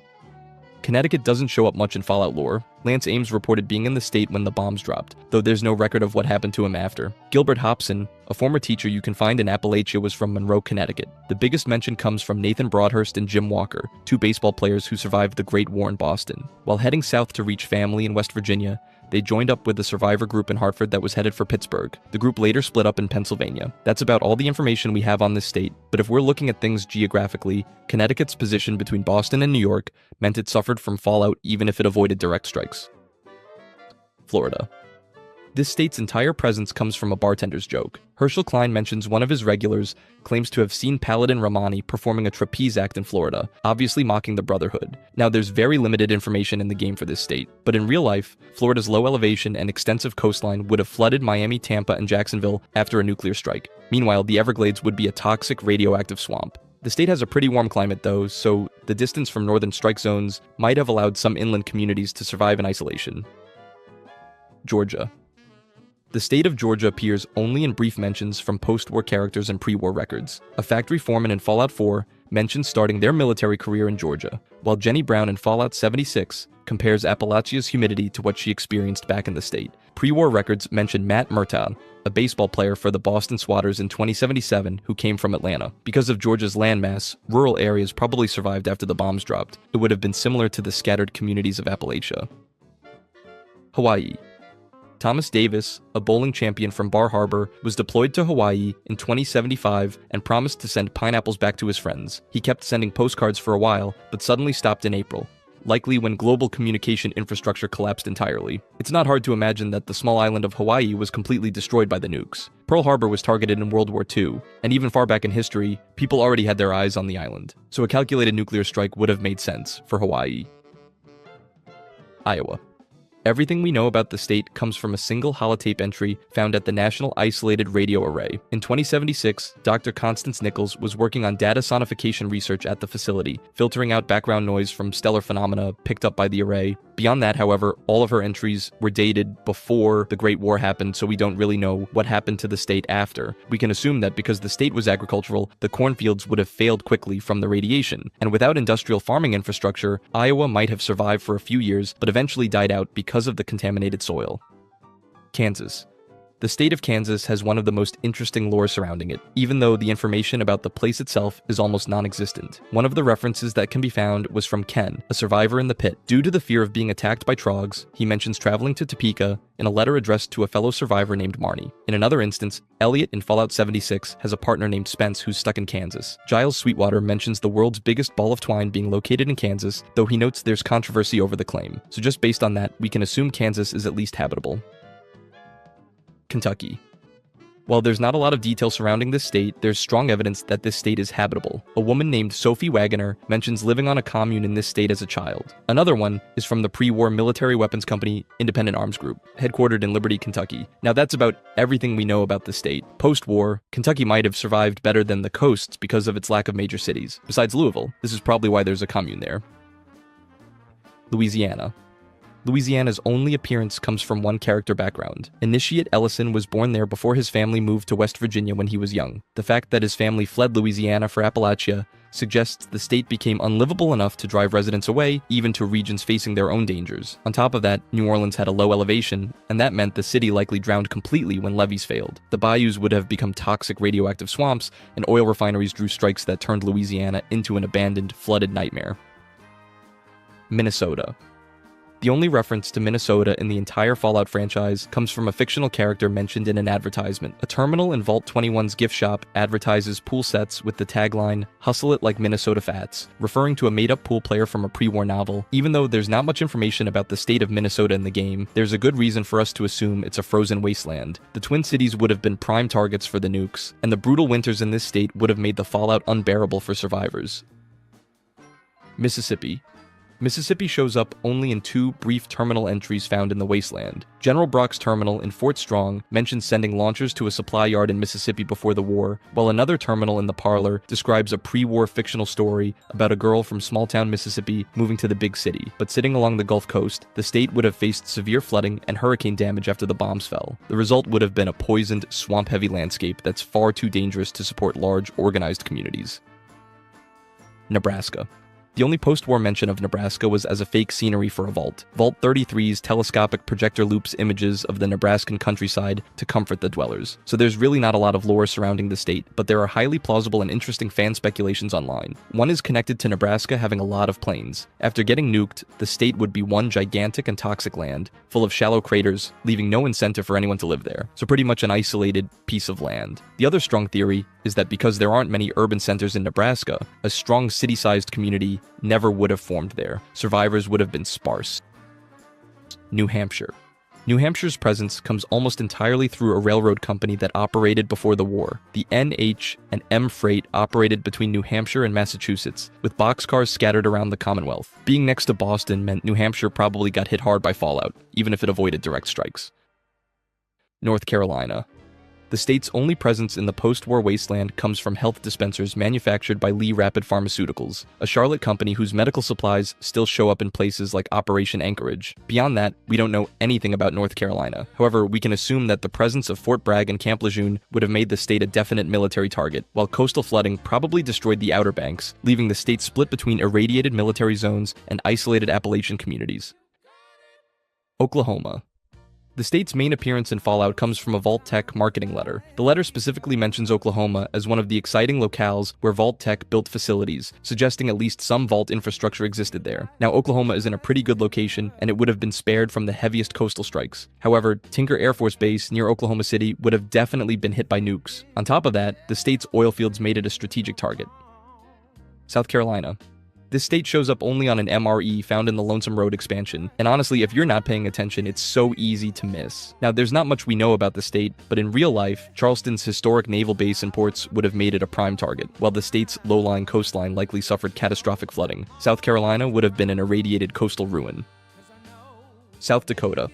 Connecticut doesn't show up much in Fallout lore. Lance Ames reported being in the state when the bombs dropped, though there's no record of what happened to him after. Gilbert Hobson, a former teacher you can find in Appalachia, was from Monroe, Connecticut. The biggest mention comes from Nathan Broadhurst and Jim Walker, two baseball players who survived the Great War in Boston. While heading south to reach family in West Virginia, they joined up with a survivor group in Hartford that was headed for Pittsburgh. The group later split up in Pennsylvania. That's about all the information we have on this state, but if we're looking at things geographically, Connecticut's position between Boston and New York meant it suffered from fallout even if it avoided direct strikes. Florida. This state's entire presence comes from a bartender's joke. Herschel Klein mentions one of his regulars claims to have seen Paladin Romani performing a trapeze act in Florida, obviously mocking the Brotherhood. Now, there's very limited information in the game for this state, but in real life, Florida's low elevation and extensive coastline would have flooded Miami, Tampa, and Jacksonville after a nuclear strike. Meanwhile, the Everglades would be a toxic radioactive swamp. The state has a pretty warm climate though, so the distance from northern strike zones might have allowed some inland communities to survive in isolation. Georgia. The state of Georgia appears only in brief mentions from post-war characters and pre-war records. A factory foreman in Fallout 4 mentions starting their military career in Georgia, while Jenny Brown in Fallout 76 compares Appalachia's humidity to what she experienced back in the state. Pre-war records mention Matt Murtaugh, a baseball player for the Boston Swatters in 2077 who came from Atlanta. Because of Georgia's landmass, rural areas probably survived after the bombs dropped. It would have been similar to the scattered communities of Appalachia. Hawaii. Thomas Davis, a bowling champion from Bar Harbor, was deployed to Hawaii in 2075 and promised to send pineapples back to his friends. He kept sending postcards for a while, but suddenly stopped in April, likely when global communication infrastructure collapsed entirely. It's not hard to imagine that the small island of Hawaii was completely destroyed by the nukes. Pearl Harbor was targeted in World War II, and even far back in history, people already had their eyes on the island. So a calculated nuclear strike would have made sense for Hawaii. Iowa. Everything we know about the state comes from a single holotape entry found at the National Isolated Radio Array. In 2076, Dr. Constance Nichols was working on data sonification research at the facility, filtering out background noise from stellar phenomena picked up by the array. Beyond that, however, all of her entries were dated before the Great War happened, so we don't really know what happened to the state after. We can assume that because the state was agricultural, the cornfields would have failed quickly from the radiation, and without industrial farming infrastructure, Iowa might have survived for a few years, but eventually died out because of the contaminated soil. Kansas. The state of Kansas has one of the most interesting lore surrounding it, even though the information about the place itself is almost non-existent. One of the references that can be found was from Ken, a survivor in the pit. Due to the fear of being attacked by trogs, he mentions traveling to Topeka in a letter addressed to a fellow survivor named Marnie. In another instance, Elliot in Fallout 76 has a partner named Spence who's stuck in Kansas. Giles Sweetwater mentions the world's biggest ball of twine being located in Kansas, though he notes there's controversy over the claim. So just based on that, we can assume Kansas is at least habitable. Kentucky. While there's not a lot of detail surrounding this state, there's strong evidence that this state is habitable. A woman named Sophie Wagoner mentions living on a commune in this state as a child. Another one is from the pre-war military weapons company Independent Arms Group, headquartered in Liberty, Kentucky. Now that's about everything we know about the state. Post-war, Kentucky might have survived better than the coasts because of its lack of major cities. Besides Louisville, this is probably why there's a commune there. Louisiana. Louisiana's only appearance comes from one character background. Initiate Ellison was born there before his family moved to West Virginia when he was young. The fact that his family fled Louisiana for Appalachia suggests the state became unlivable enough to drive residents away, even to regions facing their own dangers. On top of that, New Orleans had a low elevation, and that meant the city likely drowned completely when levees failed. The bayous would have become toxic radioactive swamps, and oil refineries drew strikes that turned Louisiana into an abandoned, flooded nightmare. Minnesota. The only reference to Minnesota in the entire Fallout franchise comes from a fictional character mentioned in an advertisement. A terminal in Vault 21's gift shop advertises pool sets with the tagline, "Hustle it like Minnesota Fats," referring to a made-up pool player from a pre-war novel. Even though there's not much information about the state of Minnesota in the game, there's a good reason for us to assume it's a frozen wasteland. The Twin Cities would have been prime targets for the nukes, and the brutal winters in this state would have made the fallout unbearable for survivors. Mississippi. Mississippi shows up only in two brief terminal entries found in the wasteland. General Brock's terminal in Fort Strong mentions sending launchers to a supply yard in Mississippi before the war, while another terminal in the Parlor describes a pre-war fictional story about a girl from small-town Mississippi moving to the big city. But sitting along the Gulf Coast, the state would have faced severe flooding and hurricane damage after the bombs fell. The result would have been a poisoned, swamp-heavy landscape that's far too dangerous to support large, organized communities. Nebraska. The only post-war mention of Nebraska was as a fake scenery for a vault. Vault 33's telescopic projector loops images of the Nebraskan countryside to comfort the dwellers. So there's really not a lot of lore surrounding the state, but there are highly plausible and interesting fan speculations online. One is connected to Nebraska having a lot of plains. After getting nuked, the state would be one gigantic and toxic land, full of shallow craters, leaving no incentive for anyone to live there. So pretty much an isolated piece of land. The other strong theory is that because there aren't many urban centers in Nebraska, a strong city-sized community never would have formed there. Survivors would have been sparse. New Hampshire. New Hampshire's presence comes almost entirely through a railroad company that operated before the war. The NH and M Freight operated between New Hampshire and Massachusetts, with boxcars scattered around the Commonwealth. Being next to Boston meant New Hampshire probably got hit hard by fallout, even if it avoided direct strikes. North Carolina. The state's only presence in the post-war wasteland comes from health dispensers manufactured by Lee Rapid Pharmaceuticals, a Charlotte company whose medical supplies still show up in places like Operation Anchorage. Beyond that, we don't know anything about North Carolina. However, we can assume that the presence of Fort Bragg and Camp Lejeune would have made the state a definite military target, while coastal flooding probably destroyed the Outer Banks, leaving the state split between irradiated military zones and isolated Appalachian communities. Oklahoma. The state's main appearance in Fallout comes from a Vault Tech marketing letter. The letter specifically mentions Oklahoma as one of the exciting locales where Vault Tech built facilities, suggesting at least some Vault infrastructure existed there. Now, Oklahoma is in a pretty good location, and it would have been spared from the heaviest coastal strikes. However, Tinker Air Force Base near Oklahoma City would have definitely been hit by nukes. On top of that, the state's oil fields made it a strategic target. South Carolina. This state shows up only on an MRE found in the Lonesome Road expansion, and honestly, if you're not paying attention, it's so easy to miss. Now, there's not much we know about the state, but in real life, Charleston's historic naval base and ports would have made it a prime target, while the state's low-lying coastline likely suffered catastrophic flooding. South Carolina would have been an irradiated coastal ruin. South Dakota.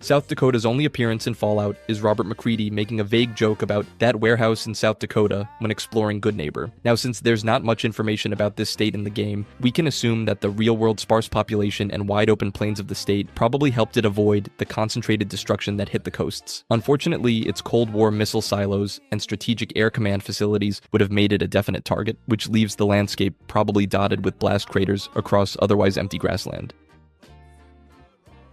South Dakota's only appearance in Fallout is Robert McCready making a vague joke about that warehouse in South Dakota when exploring Good Neighbor. Now, since there's not much information about this state in the game, we can assume that the real-world sparse population and wide-open plains of the state probably helped it avoid the concentrated destruction that hit the coasts. Unfortunately, its Cold War missile silos and strategic air command facilities would have made it a definite target, which leaves the landscape probably dotted with blast craters across otherwise empty grassland.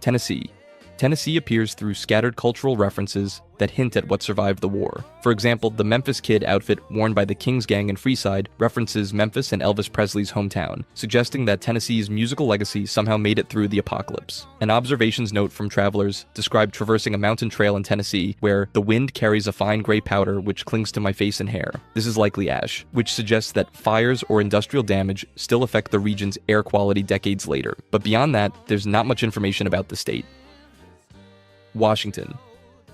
Tennessee. Tennessee appears through scattered cultural references that hint at what survived the war. For example, the Memphis Kid outfit worn by the Kings Gang in Freeside references Memphis and Elvis Presley's hometown, suggesting that Tennessee's musical legacy somehow made it through the apocalypse. An observations note from travelers described traversing a mountain trail in Tennessee where the wind carries a fine gray powder which clings to my face and hair. This is likely ash, which suggests that fires or industrial damage still affect the region's air quality decades later. But beyond that, there's not much information about the state. Washington.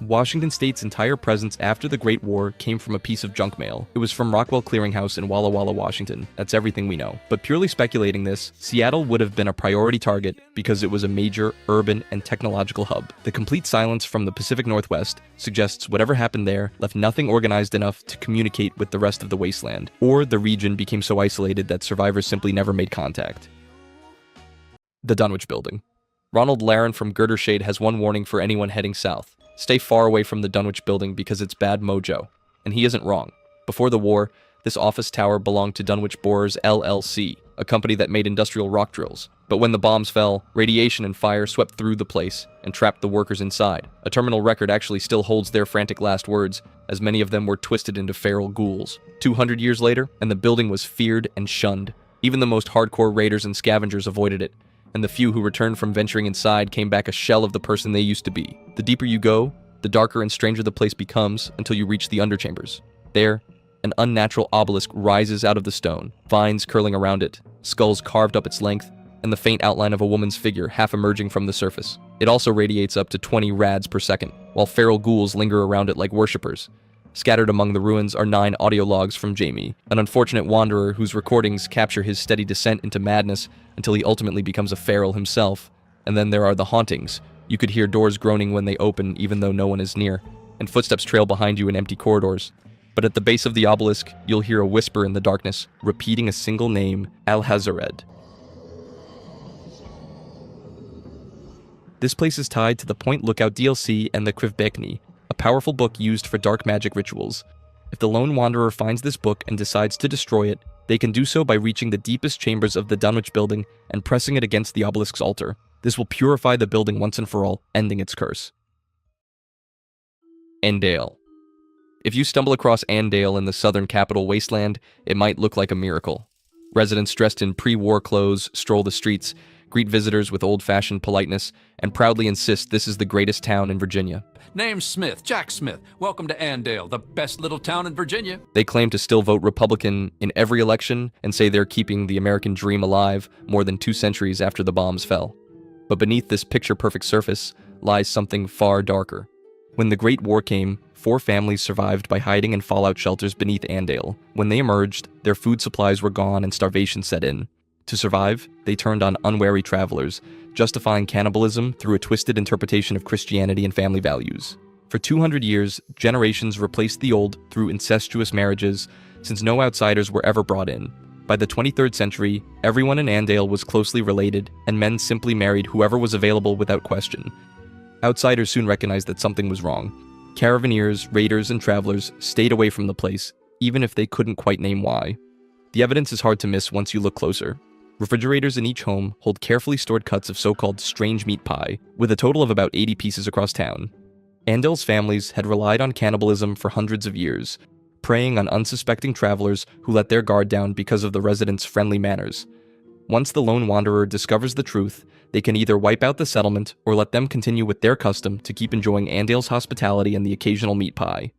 Washington State's entire presence after the Great War came from a piece of junk mail. It was from Rockwell Clearinghouse in Walla Walla, Washington. That's everything we know. But purely speculating this, Seattle would have been a priority target because it was a major urban and technological hub. The complete silence from the Pacific Northwest suggests whatever happened there left nothing organized enough to communicate with the rest of the wasteland, or the region became so isolated that survivors simply never made contact. The Dunwich Building. Ronald Laren from Girder Shade has one warning for anyone heading south. Stay far away from the Dunwich Building because it's bad mojo. And he isn't wrong. Before the war, this office tower belonged to Dunwich Borers LLC, a company that made industrial rock drills. But when the bombs fell, radiation and fire swept through the place and trapped the workers inside. A terminal record actually still holds their frantic last words, as many of them were twisted into feral ghouls. 200 years later, and the building was feared and shunned. Even the most hardcore raiders and scavengers avoided it, and the few who returned from venturing inside came back a shell of the person they used to be. The deeper you go, the darker and stranger the place becomes until you reach the underchambers. There, an unnatural obelisk rises out of the stone, vines curling around it, skulls carved up its length, and the faint outline of a woman's figure half emerging from the surface. It also radiates up to 20 rads per second, while feral ghouls linger around it like worshippers. Scattered among the ruins are 9 audio logs from Jamie, an unfortunate wanderer whose recordings capture his steady descent into madness until he ultimately becomes a feral himself. And then there are the hauntings. You could hear doors groaning when they open even though no one is near, and footsteps trail behind you in empty corridors. But at the base of the obelisk, you'll hear a whisper in the darkness, repeating a single name, Alhazared. This place is tied to the Point Lookout DLC and the Krivbekni, a powerful book used for dark magic rituals. If the lone wanderer finds this book and decides to destroy it, They can do so by reaching the deepest chambers of the Dunwich building and pressing it against the obelisk's altar. This will purify the building once and for all, ending its curse. Andale. If you stumble across Andale in the southern capital wasteland, it might look like a miracle. Residents dressed in pre-war clothes stroll the streets, greet visitors with old-fashioned politeness, and proudly insist this is the greatest town in Virginia.
Name's Smith, Jack Smith. Welcome to Andale, the best little town in Virginia.
They claim to still vote Republican in every election and say they're keeping the American dream alive more than 2 centuries after the bombs fell. But beneath this picture-perfect surface lies something far darker. When the Great War came, 4 families survived by hiding in fallout shelters beneath Andale. When they emerged, their food supplies were gone and starvation set in. To survive, they turned on unwary travelers, justifying cannibalism through a twisted interpretation of Christianity and family values. For 200 years, generations replaced the old through incestuous marriages, since no outsiders were ever brought in. By the 23rd century, everyone in Andale was closely related, and men simply married whoever was available without question. Outsiders soon recognized that something was wrong. Caravaneers, raiders, and travelers stayed away from the place, even if they couldn't quite name why. The evidence is hard to miss once you look closer. Refrigerators in each home hold carefully stored cuts of so-called strange meat pie, with a total of about 80 pieces across town. Andale's families had relied on cannibalism for hundreds of years, preying on unsuspecting travelers who let their guard down because of the residents' friendly manners. Once the lone wanderer discovers the truth, they can either wipe out the settlement or let them continue with their custom to keep enjoying Andale's hospitality and the occasional meat pie.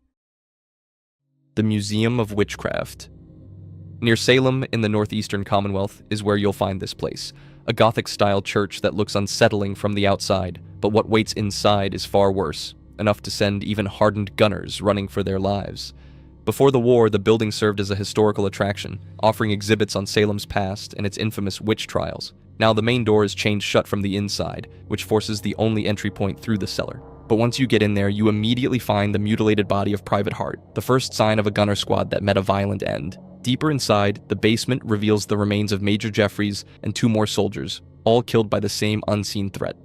The Museum of Witchcraft. Near Salem in the northeastern Commonwealth is where you'll find this place, a Gothic-style church that looks unsettling from the outside, but what waits inside is far worse, enough to send even hardened gunners running for their lives. Before the war, the building served as a historical attraction, offering exhibits on Salem's past and its infamous witch trials. Now the main door is chained shut from the inside, which forces the only entry point through the cellar. But once you get in there, you immediately find the mutilated body of Private Hart, the first sign of a gunner squad that met a violent end. Deeper inside, the basement reveals the remains of Major Jeffries and 2 more soldiers, all killed by the same unseen threat.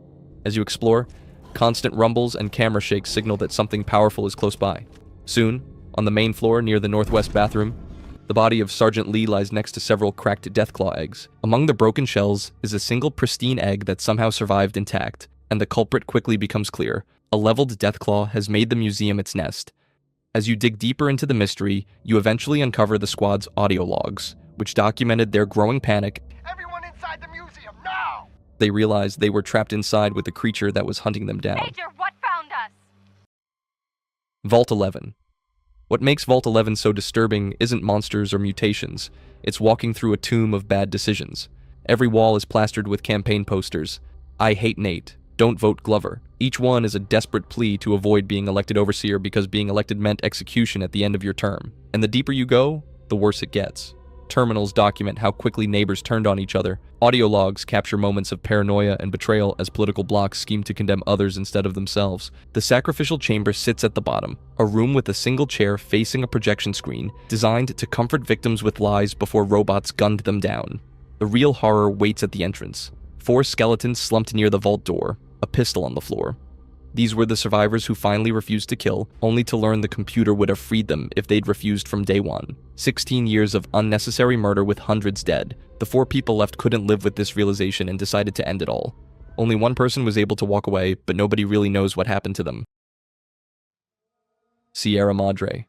As you explore, constant rumbles and camera shakes signal that something powerful is close by. Soon, on the main floor near the northwest bathroom, the body of Sergeant Lee lies next to several cracked deathclaw eggs. Among the broken shells is a single pristine egg that somehow survived intact, and the culprit quickly becomes clear. A leveled deathclaw has made the museum its nest. As you dig deeper into the mystery, you eventually uncover the squad's audio logs, which documented their growing panic.
Everyone inside the museum, now!
They realized they were trapped inside with the creature that was hunting them down.
Major, what found us?
Vault 11. What makes Vault 11 so disturbing isn't monsters or mutations. It's walking through a tomb of bad decisions. Every wall is plastered with campaign posters. I hate Nate. Don't vote Glover. Each one is a desperate plea to avoid being elected overseer because being elected meant execution at the end of your term. And the deeper you go, the worse it gets. Terminals document how quickly neighbors turned on each other. Audio logs capture moments of paranoia and betrayal as political blocs scheme to condemn others instead of themselves. The sacrificial chamber sits at the bottom, a room with a single chair facing a projection screen, designed to comfort victims with lies before robots gunned them down. The real horror waits at the entrance. 4 skeletons slumped near the vault door, a pistol on the floor. These were the survivors who finally refused to kill, only to learn the computer would have freed them if they'd refused from day one. 16 years of unnecessary murder with hundreds dead. The 4 people left couldn't live with this realization and decided to end it all. Only one person was able to walk away, but nobody really knows what happened to them. Sierra Madre.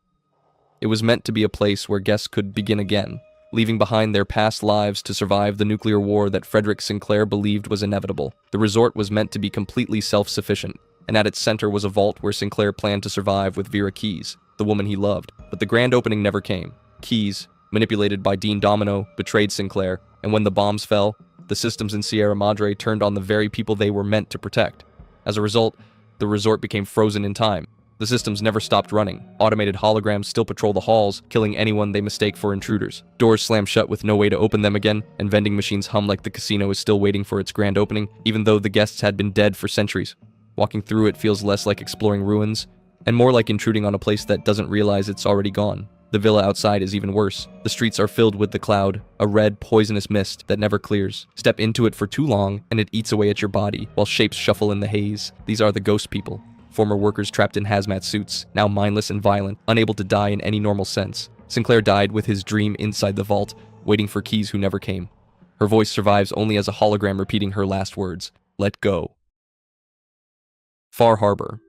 It was meant to be a place where guests could begin again, leaving behind their past lives to survive the nuclear war that Frederick Sinclair believed was inevitable. The resort was meant to be completely self-sufficient, and at its center was a vault where Sinclair planned to survive with Vera Keyes, the woman he loved. But the grand opening never came. Keyes, manipulated by Dean Domino, betrayed Sinclair, and when the bombs fell, the systems in Sierra Madre turned on the very people they were meant to protect. As a result, the resort became frozen in time. The systems never stopped running. Automated holograms still patrol the halls, killing anyone they mistake for intruders. Doors slam shut with no way to open them again, and vending machines hum like the casino is still waiting for its grand opening, even though the guests had been dead for centuries. Walking through it feels less like exploring ruins, and more like intruding on a place that doesn't realize it's already gone. The villa outside is even worse. The streets are filled with the cloud, a red, poisonous mist that never clears. Step into it for too long, and it eats away at your body, while shapes shuffle in the haze. These are the ghost people. Former workers trapped in hazmat suits, now mindless and violent, unable to die in any normal sense. Sinclair died with his dream inside the vault, waiting for Keys who never came. Her voice survives only as a hologram repeating her last words, "Let go." Far Harbor.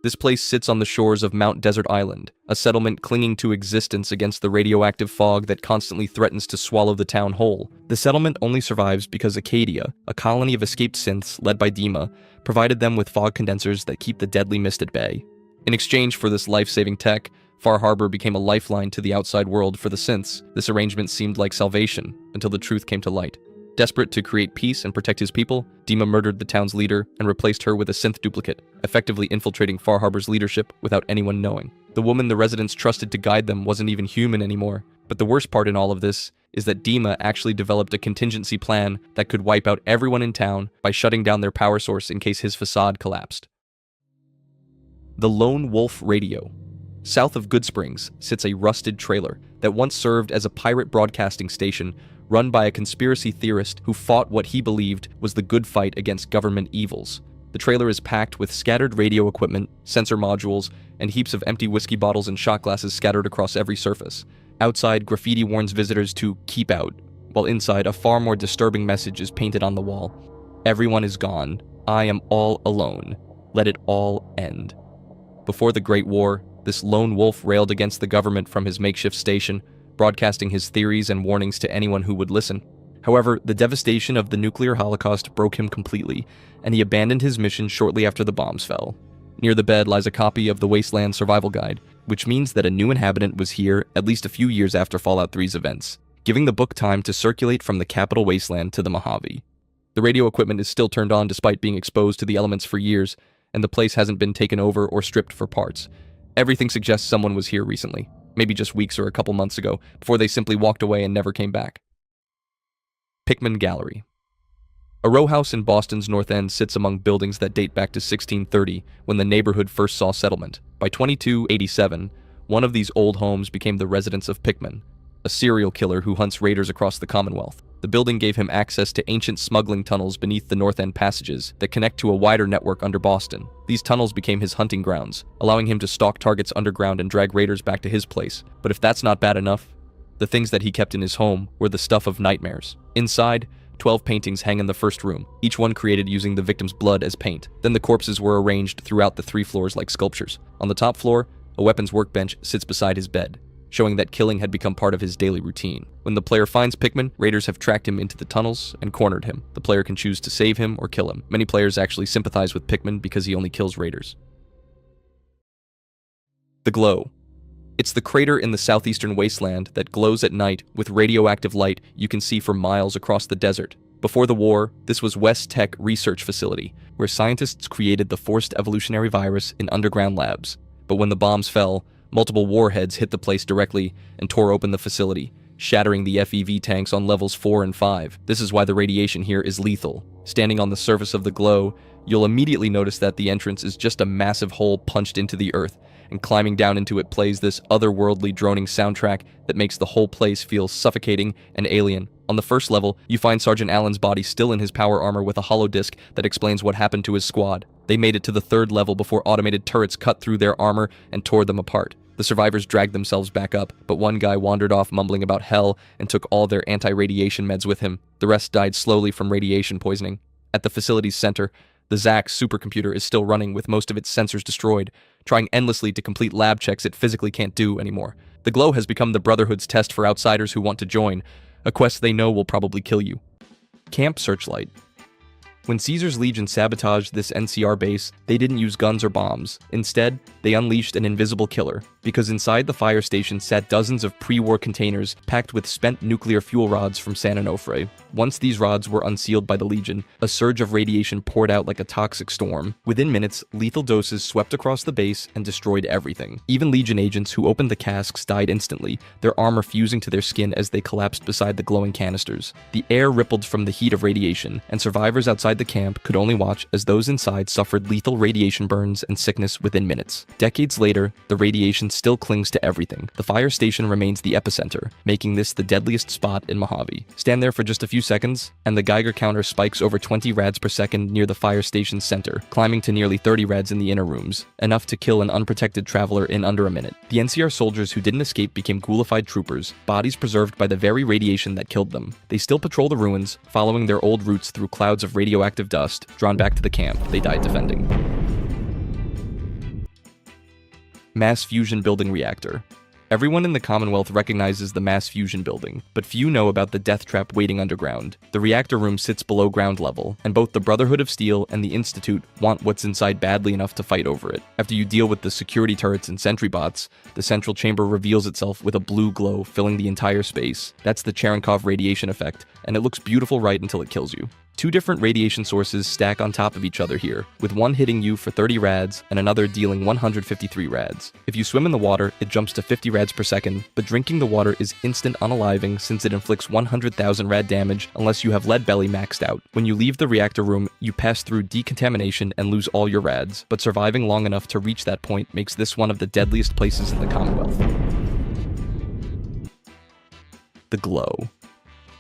This place sits on the shores of Mount Desert Island, a settlement clinging to existence against the radioactive fog that constantly threatens to swallow the town whole. The settlement only survives because Acadia, a colony of escaped synths led by Dima, provided them with fog condensers that keep the deadly mist at bay. In exchange for this life-saving tech, Far Harbor became a lifeline to the outside world for the synths. This arrangement seemed like salvation until the truth came to light. Desperate to create peace and protect his people, Dima murdered the town's leader and replaced her with a synth duplicate, effectively infiltrating Far Harbor's leadership without anyone knowing. The woman the residents trusted to guide them wasn't even human anymore. But the worst part in all of this is that Dima actually developed a contingency plan that could wipe out everyone in town by shutting down their power source in case his facade collapsed. The Lone Wolf Radio. South of Good Springs sits a rusted trailer that once served as a pirate broadcasting station run by a conspiracy theorist who fought what he believed was the good fight against government evils. The trailer is packed with scattered radio equipment, sensor modules, and heaps of empty whiskey bottles and shot glasses scattered across every surface. Outside, graffiti warns visitors to keep out, while inside, a far more disturbing message is painted on the wall. "Everyone is gone. I am all alone. Let it all end." Before the Great War, this lone wolf railed against the government from his makeshift station, broadcasting his theories and warnings to anyone who would listen. However, the devastation of the nuclear holocaust broke him completely, and he abandoned his mission shortly after the bombs fell. Near the bed lies a copy of the Wasteland Survival Guide, which means that a new inhabitant was here at least a few years after Fallout 3's events, giving the book time to circulate from the capital wasteland to the Mojave. The radio equipment is still turned on despite being exposed to the elements for years, and the place hasn't been taken over or stripped for parts. Everything suggests someone was here recently, maybe just weeks or a couple months ago, before they simply walked away and never came back. Pickman Gallery. A row house in Boston's North End sits among buildings that date back to 1630, when the neighborhood first saw settlement. By 2287, one of these old homes became the residence of Pickman, a serial killer who hunts raiders across the Commonwealth. The building gave him access to ancient smuggling tunnels beneath the North End passages that connect to a wider network under Boston. These tunnels became his hunting grounds, allowing him to stalk targets underground and drag raiders back to his place. But if that's not bad enough, the things that he kept in his home were the stuff of nightmares. Inside, 12 paintings hang in the first room, each one created using the victim's blood as paint. Then the corpses were arranged throughout the 3 floors like sculptures. On the top floor, a weapons workbench sits beside his bed, showing that killing had become part of his daily routine. When the player finds Pickman, raiders have tracked him into the tunnels and cornered him. The player can choose to save him or kill him. Many players actually sympathize with Pickman because he only kills raiders. The Glow. It's the crater in the southeastern wasteland that glows at night with radioactive light you can see for miles across the desert. Before the war, this was West Tech Research Facility, where scientists created the forced evolutionary virus in underground labs. But when the bombs fell, multiple warheads hit the place directly and tore open the facility, shattering the FEV tanks on levels 4 and 5. This is why the radiation here is lethal. Standing on the surface of the Glow, you'll immediately notice that the entrance is just a massive hole punched into the earth, and climbing down into it plays this otherworldly droning soundtrack that makes the whole place feel suffocating and alien. On the first level, you find Sergeant Allen's body still in his power armor with a hollow disc that explains what happened to his squad. They made it to the 3rd level before automated turrets cut through their armor and tore them apart. The survivors dragged themselves back up, but one guy wandered off mumbling about hell and took all their anti-radiation meds with him. The rest died slowly from radiation poisoning. At the facility's center, the ZAC supercomputer is still running with most of its sensors destroyed, trying endlessly to complete lab checks it physically can't do anymore. The Glow has become the Brotherhood's test for outsiders who want to join, a quest they know will probably kill you. Camp Searchlight. When Caesar's Legion sabotaged this NCR base, they didn't use guns or bombs. Instead, they unleashed an invisible killer, because inside the fire station sat dozens of pre-war containers packed with spent nuclear fuel rods from San Onofre. Once these rods were unsealed by the Legion, a surge of radiation poured out like a toxic storm. Within minutes, lethal doses swept across the base and destroyed everything. Even Legion agents who opened the casks died instantly, their armor fusing to their skin as they collapsed beside the glowing canisters. The air rippled from the heat of radiation, and survivors outside the camp could only watch as those inside suffered lethal radiation burns and sickness within minutes. Decades later, the radiation still clings to everything. The fire station remains the epicenter, making this the deadliest spot in Mojave. Stand there for just a few seconds, and the Geiger counter spikes over 20 rads per second near the fire station's center, climbing to nearly 30 rads in the inner rooms, enough to kill an unprotected traveler in under a minute. The NCR soldiers who didn't escape became ghoulified troopers, bodies preserved by the very radiation that killed them. They still patrol the ruins, following their old routes through clouds of radioactive dust, drawn back to the camp they died defending. Mass Fusion Building Reactor. Everyone in the Commonwealth recognizes the mass fusion building, but few know about the death trap waiting underground. The reactor room sits below ground level, and both the Brotherhood of Steel and the Institute want what's inside badly enough to fight over it. After you deal with the security turrets and sentry bots, the central chamber reveals itself with a blue glow filling the entire space. That's the Cherenkov radiation effect, and it looks beautiful right until it kills you. Two different radiation sources stack on top of each other here, with one hitting you for 30 rads and another dealing 153 rads. If you swim in the water, it jumps to 50 rads per second, but drinking the water is instant unaliving since it inflicts 100,000 rad damage unless you have lead belly maxed out. When you leave the reactor room, you pass through decontamination and lose all your rads, but surviving long enough to reach that point makes this one of the deadliest places in the Commonwealth. The Glow.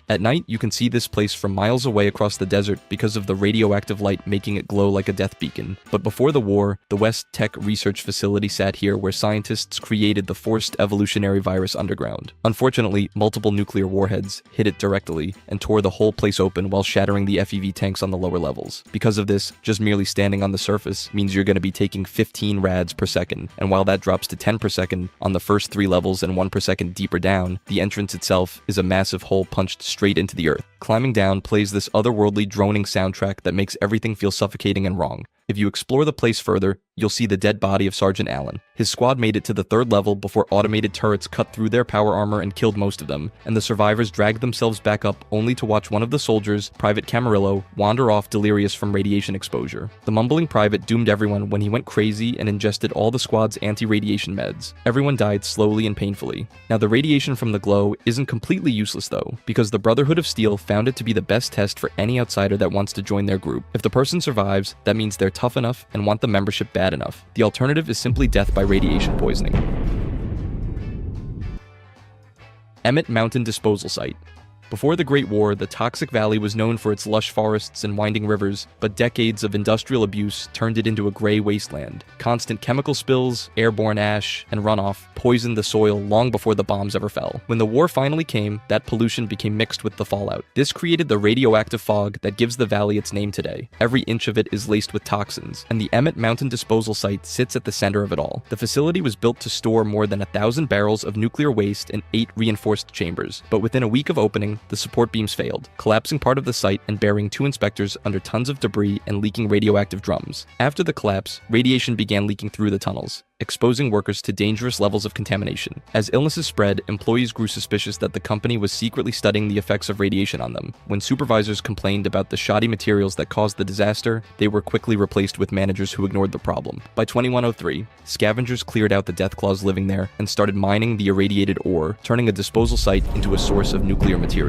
At night, you can see this place from miles away across the desert because of the radioactive light making it glow like a death beacon. But before the war, the West Tech Research Facility sat here where scientists created the forced evolutionary virus underground. Unfortunately, multiple nuclear warheads hit it directly and tore the whole place open while shattering the FEV tanks on the lower levels. Because of this, just merely standing on the surface means you're going to be taking 15 rads per second, and while that drops to 10 per second on the first 3 levels and 1 per second deeper down, the entrance itself is a massive hole punched straight into the earth. Climbing down plays this otherworldly droning soundtrack that makes everything feel suffocating and wrong. If you explore the place further, you'll see the dead body of Sergeant Allen. His squad made it to the 3rd level before automated turrets cut through their power armor and killed most of them, and the survivors dragged themselves back up only to watch one of the soldiers, Private Camarillo, wander off delirious from radiation exposure. The mumbling private doomed everyone when he went crazy and ingested all the squad's anti-radiation meds. Everyone died slowly and painfully. Now, the radiation from the glow isn't completely useless though, because the Brotherhood of Steel found it to be the best test for any outsider that wants to join their group. If the person survives, that means they're tough enough and want the membership bad enough. The alternative is simply death by radiation poisoning. Emmett Mountain Disposal Site. Before the Great War, the Toxic Valley was known for its lush forests and winding rivers, but decades of industrial abuse turned it into a gray wasteland. Constant chemical spills, airborne ash, and runoff poisoned the soil long before the bombs ever fell. When the war finally came, that pollution became mixed with the fallout. This created the radioactive fog that gives the valley its name today. Every inch of it is laced with toxins, and the Emmett Mountain Disposal Site sits at the center of it all. The facility was built to store more than 1,000 barrels of nuclear waste in 8 reinforced chambers, but within a week of opening, the support beams failed, collapsing part of the site and burying 2 inspectors under tons of debris and leaking radioactive drums. After the collapse, radiation began leaking through the tunnels, exposing workers to dangerous levels of contamination. As illnesses spread, employees grew suspicious that the company was secretly studying the effects of radiation on them. When supervisors complained about the shoddy materials that caused the disaster, they were quickly replaced with managers who ignored the problem. By 2103, scavengers cleared out the Deathclaws living there and started mining the irradiated ore, turning a disposal site into a source of nuclear material.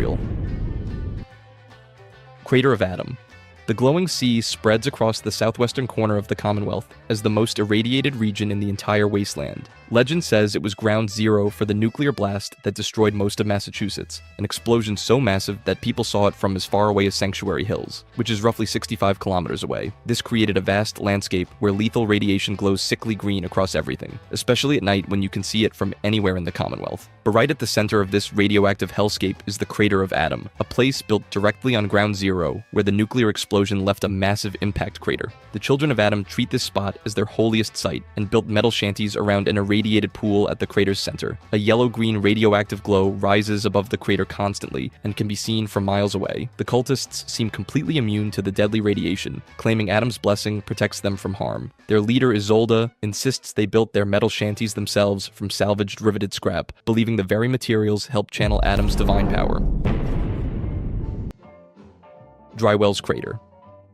Crater of Adam. The glowing sea spreads across the southwestern corner of the Commonwealth as the most irradiated region in the entire wasteland. Legend says it was ground zero for the nuclear blast that destroyed most of Massachusetts, an explosion so massive that people saw it from as far away as Sanctuary Hills, which is roughly 65 kilometers away. This created a vast landscape where lethal radiation glows sickly green across everything, especially at night when you can see it from anywhere in the Commonwealth. But right at the center of this radioactive hellscape is the Crater of Adam, a place built directly on ground zero where the nuclear explosion left a massive impact crater. The children of Adam treat this spot as their holiest site and built metal shanties around an irradiated pool at the crater's center. A yellow-green radioactive glow rises above the crater constantly and can be seen from miles away. The cultists seem completely immune to the deadly radiation, claiming Adam's blessing protects them from harm. Their leader, Isolde, insists they built their metal shanties themselves from salvaged riveted scrap, believing the very materials help channel Adam's divine power. Drywell's Crater.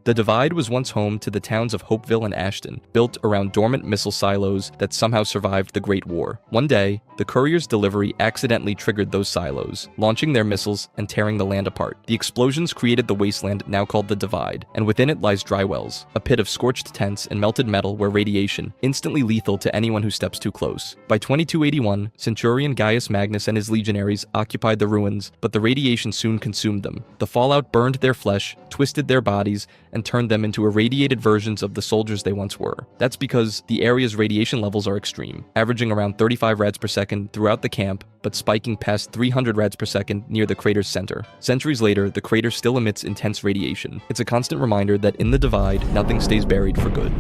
The Divide was once home to the towns of Hopeville and Ashton, built around dormant missile silos that somehow survived the Great War. One day, the courier's delivery accidentally triggered those silos, launching their missiles and tearing the land apart. The explosions created the wasteland now called the Divide, and within it lies dry wells, a pit of scorched tents and melted metal where radiation, instantly lethal to anyone who steps too close. By 2281, Centurion Gaius Magnus and his legionaries occupied the ruins, but the radiation soon consumed them. The fallout burned their flesh, twisted their bodies, and turned them into irradiated versions of the soldiers they once were. That's because the area's radiation levels are extreme, averaging around 35 rads per second throughout the camp, but spiking past 300 rads per second near the crater's center. Centuries later, the crater still emits intense radiation. It's a constant reminder that in the Divide, nothing stays buried for good.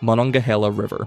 Monongahela River.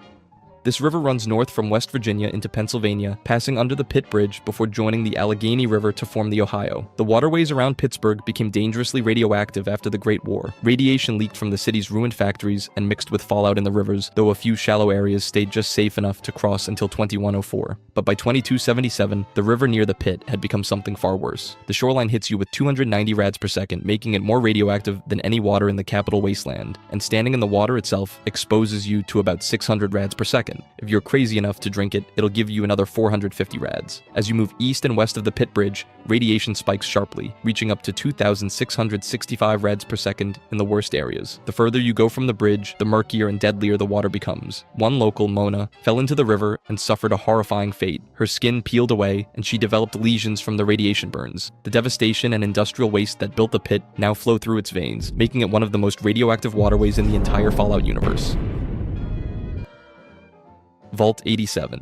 This river runs north from West Virginia into Pennsylvania, passing under the Pitt Bridge before joining the Allegheny River to form the Ohio. The waterways around Pittsburgh became dangerously radioactive after the Great War. Radiation leaked from the city's ruined factories and mixed with fallout in the rivers, though a few shallow areas stayed just safe enough to cross until 2104. But by 2277, the river near the pit had become something far worse. The shoreline hits you with 290 rads per second, making it more radioactive than any water in the capital wasteland, and standing in the water itself exposes you to about 600 rads per second. If you're crazy enough to drink it, it'll give you another 450 rads. As you move east and west of the Pitt Bridge, radiation spikes sharply, reaching up to 2,665 rads per second in the worst areas. The further you go from the bridge, the murkier and deadlier the water becomes. One local, Mona, fell into the river and suffered a horrifying fate. Her skin peeled away, and she developed lesions from the radiation burns. The devastation and industrial waste that built the pit now flow through its veins, making it one of the most radioactive waterways in the entire Fallout universe. Vault 87.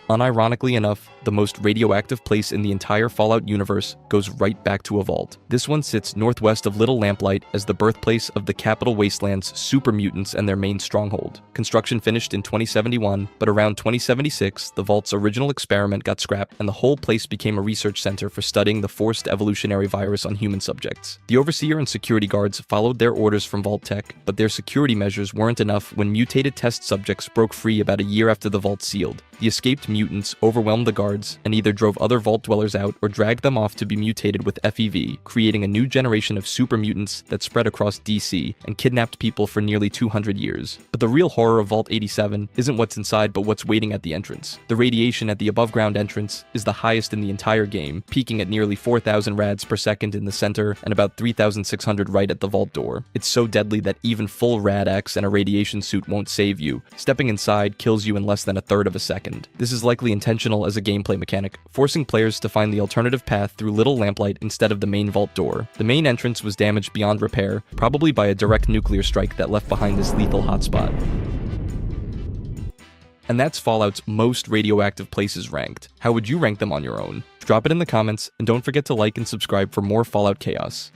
Unironically enough, the most radioactive place in the entire Fallout universe goes right back to a vault. This one sits northwest of Little Lamplight as the birthplace of the Capital Wasteland's super mutants and their main stronghold. Construction finished in 2071, but around 2076, the vault's original experiment got scrapped and the whole place became a research center for studying the forced evolutionary virus on human subjects. The overseer and security guards followed their orders from Vault Tech, but their security measures weren't enough when mutated test subjects broke free about a year after the vault sealed. The escaped mutants overwhelmed the guards and either drove other vault dwellers out or dragged them off to be mutated with FEV, creating a new generation of super mutants that spread across DC and kidnapped people for nearly 200 years. But the real horror of Vault 87 isn't what's inside but what's waiting at the entrance. The radiation at the above-ground entrance is the highest in the entire game, peaking at nearly 4,000 rads per second in the center and about 3,600 right at the vault door. It's so deadly that even full Rad-X and a radiation suit won't save you. Stepping inside kills you in less than a third of a second. This is likely intentional as a gameplay mechanic, forcing players to find the alternative path through Little Lamplight instead of the main vault door. The main entrance was damaged beyond repair, probably by a direct nuclear strike that left behind this lethal hotspot. And that's Fallout's most radioactive places ranked. How would you rank them on your own? Drop it in the comments, and don't forget to like and subscribe for more Fallout chaos.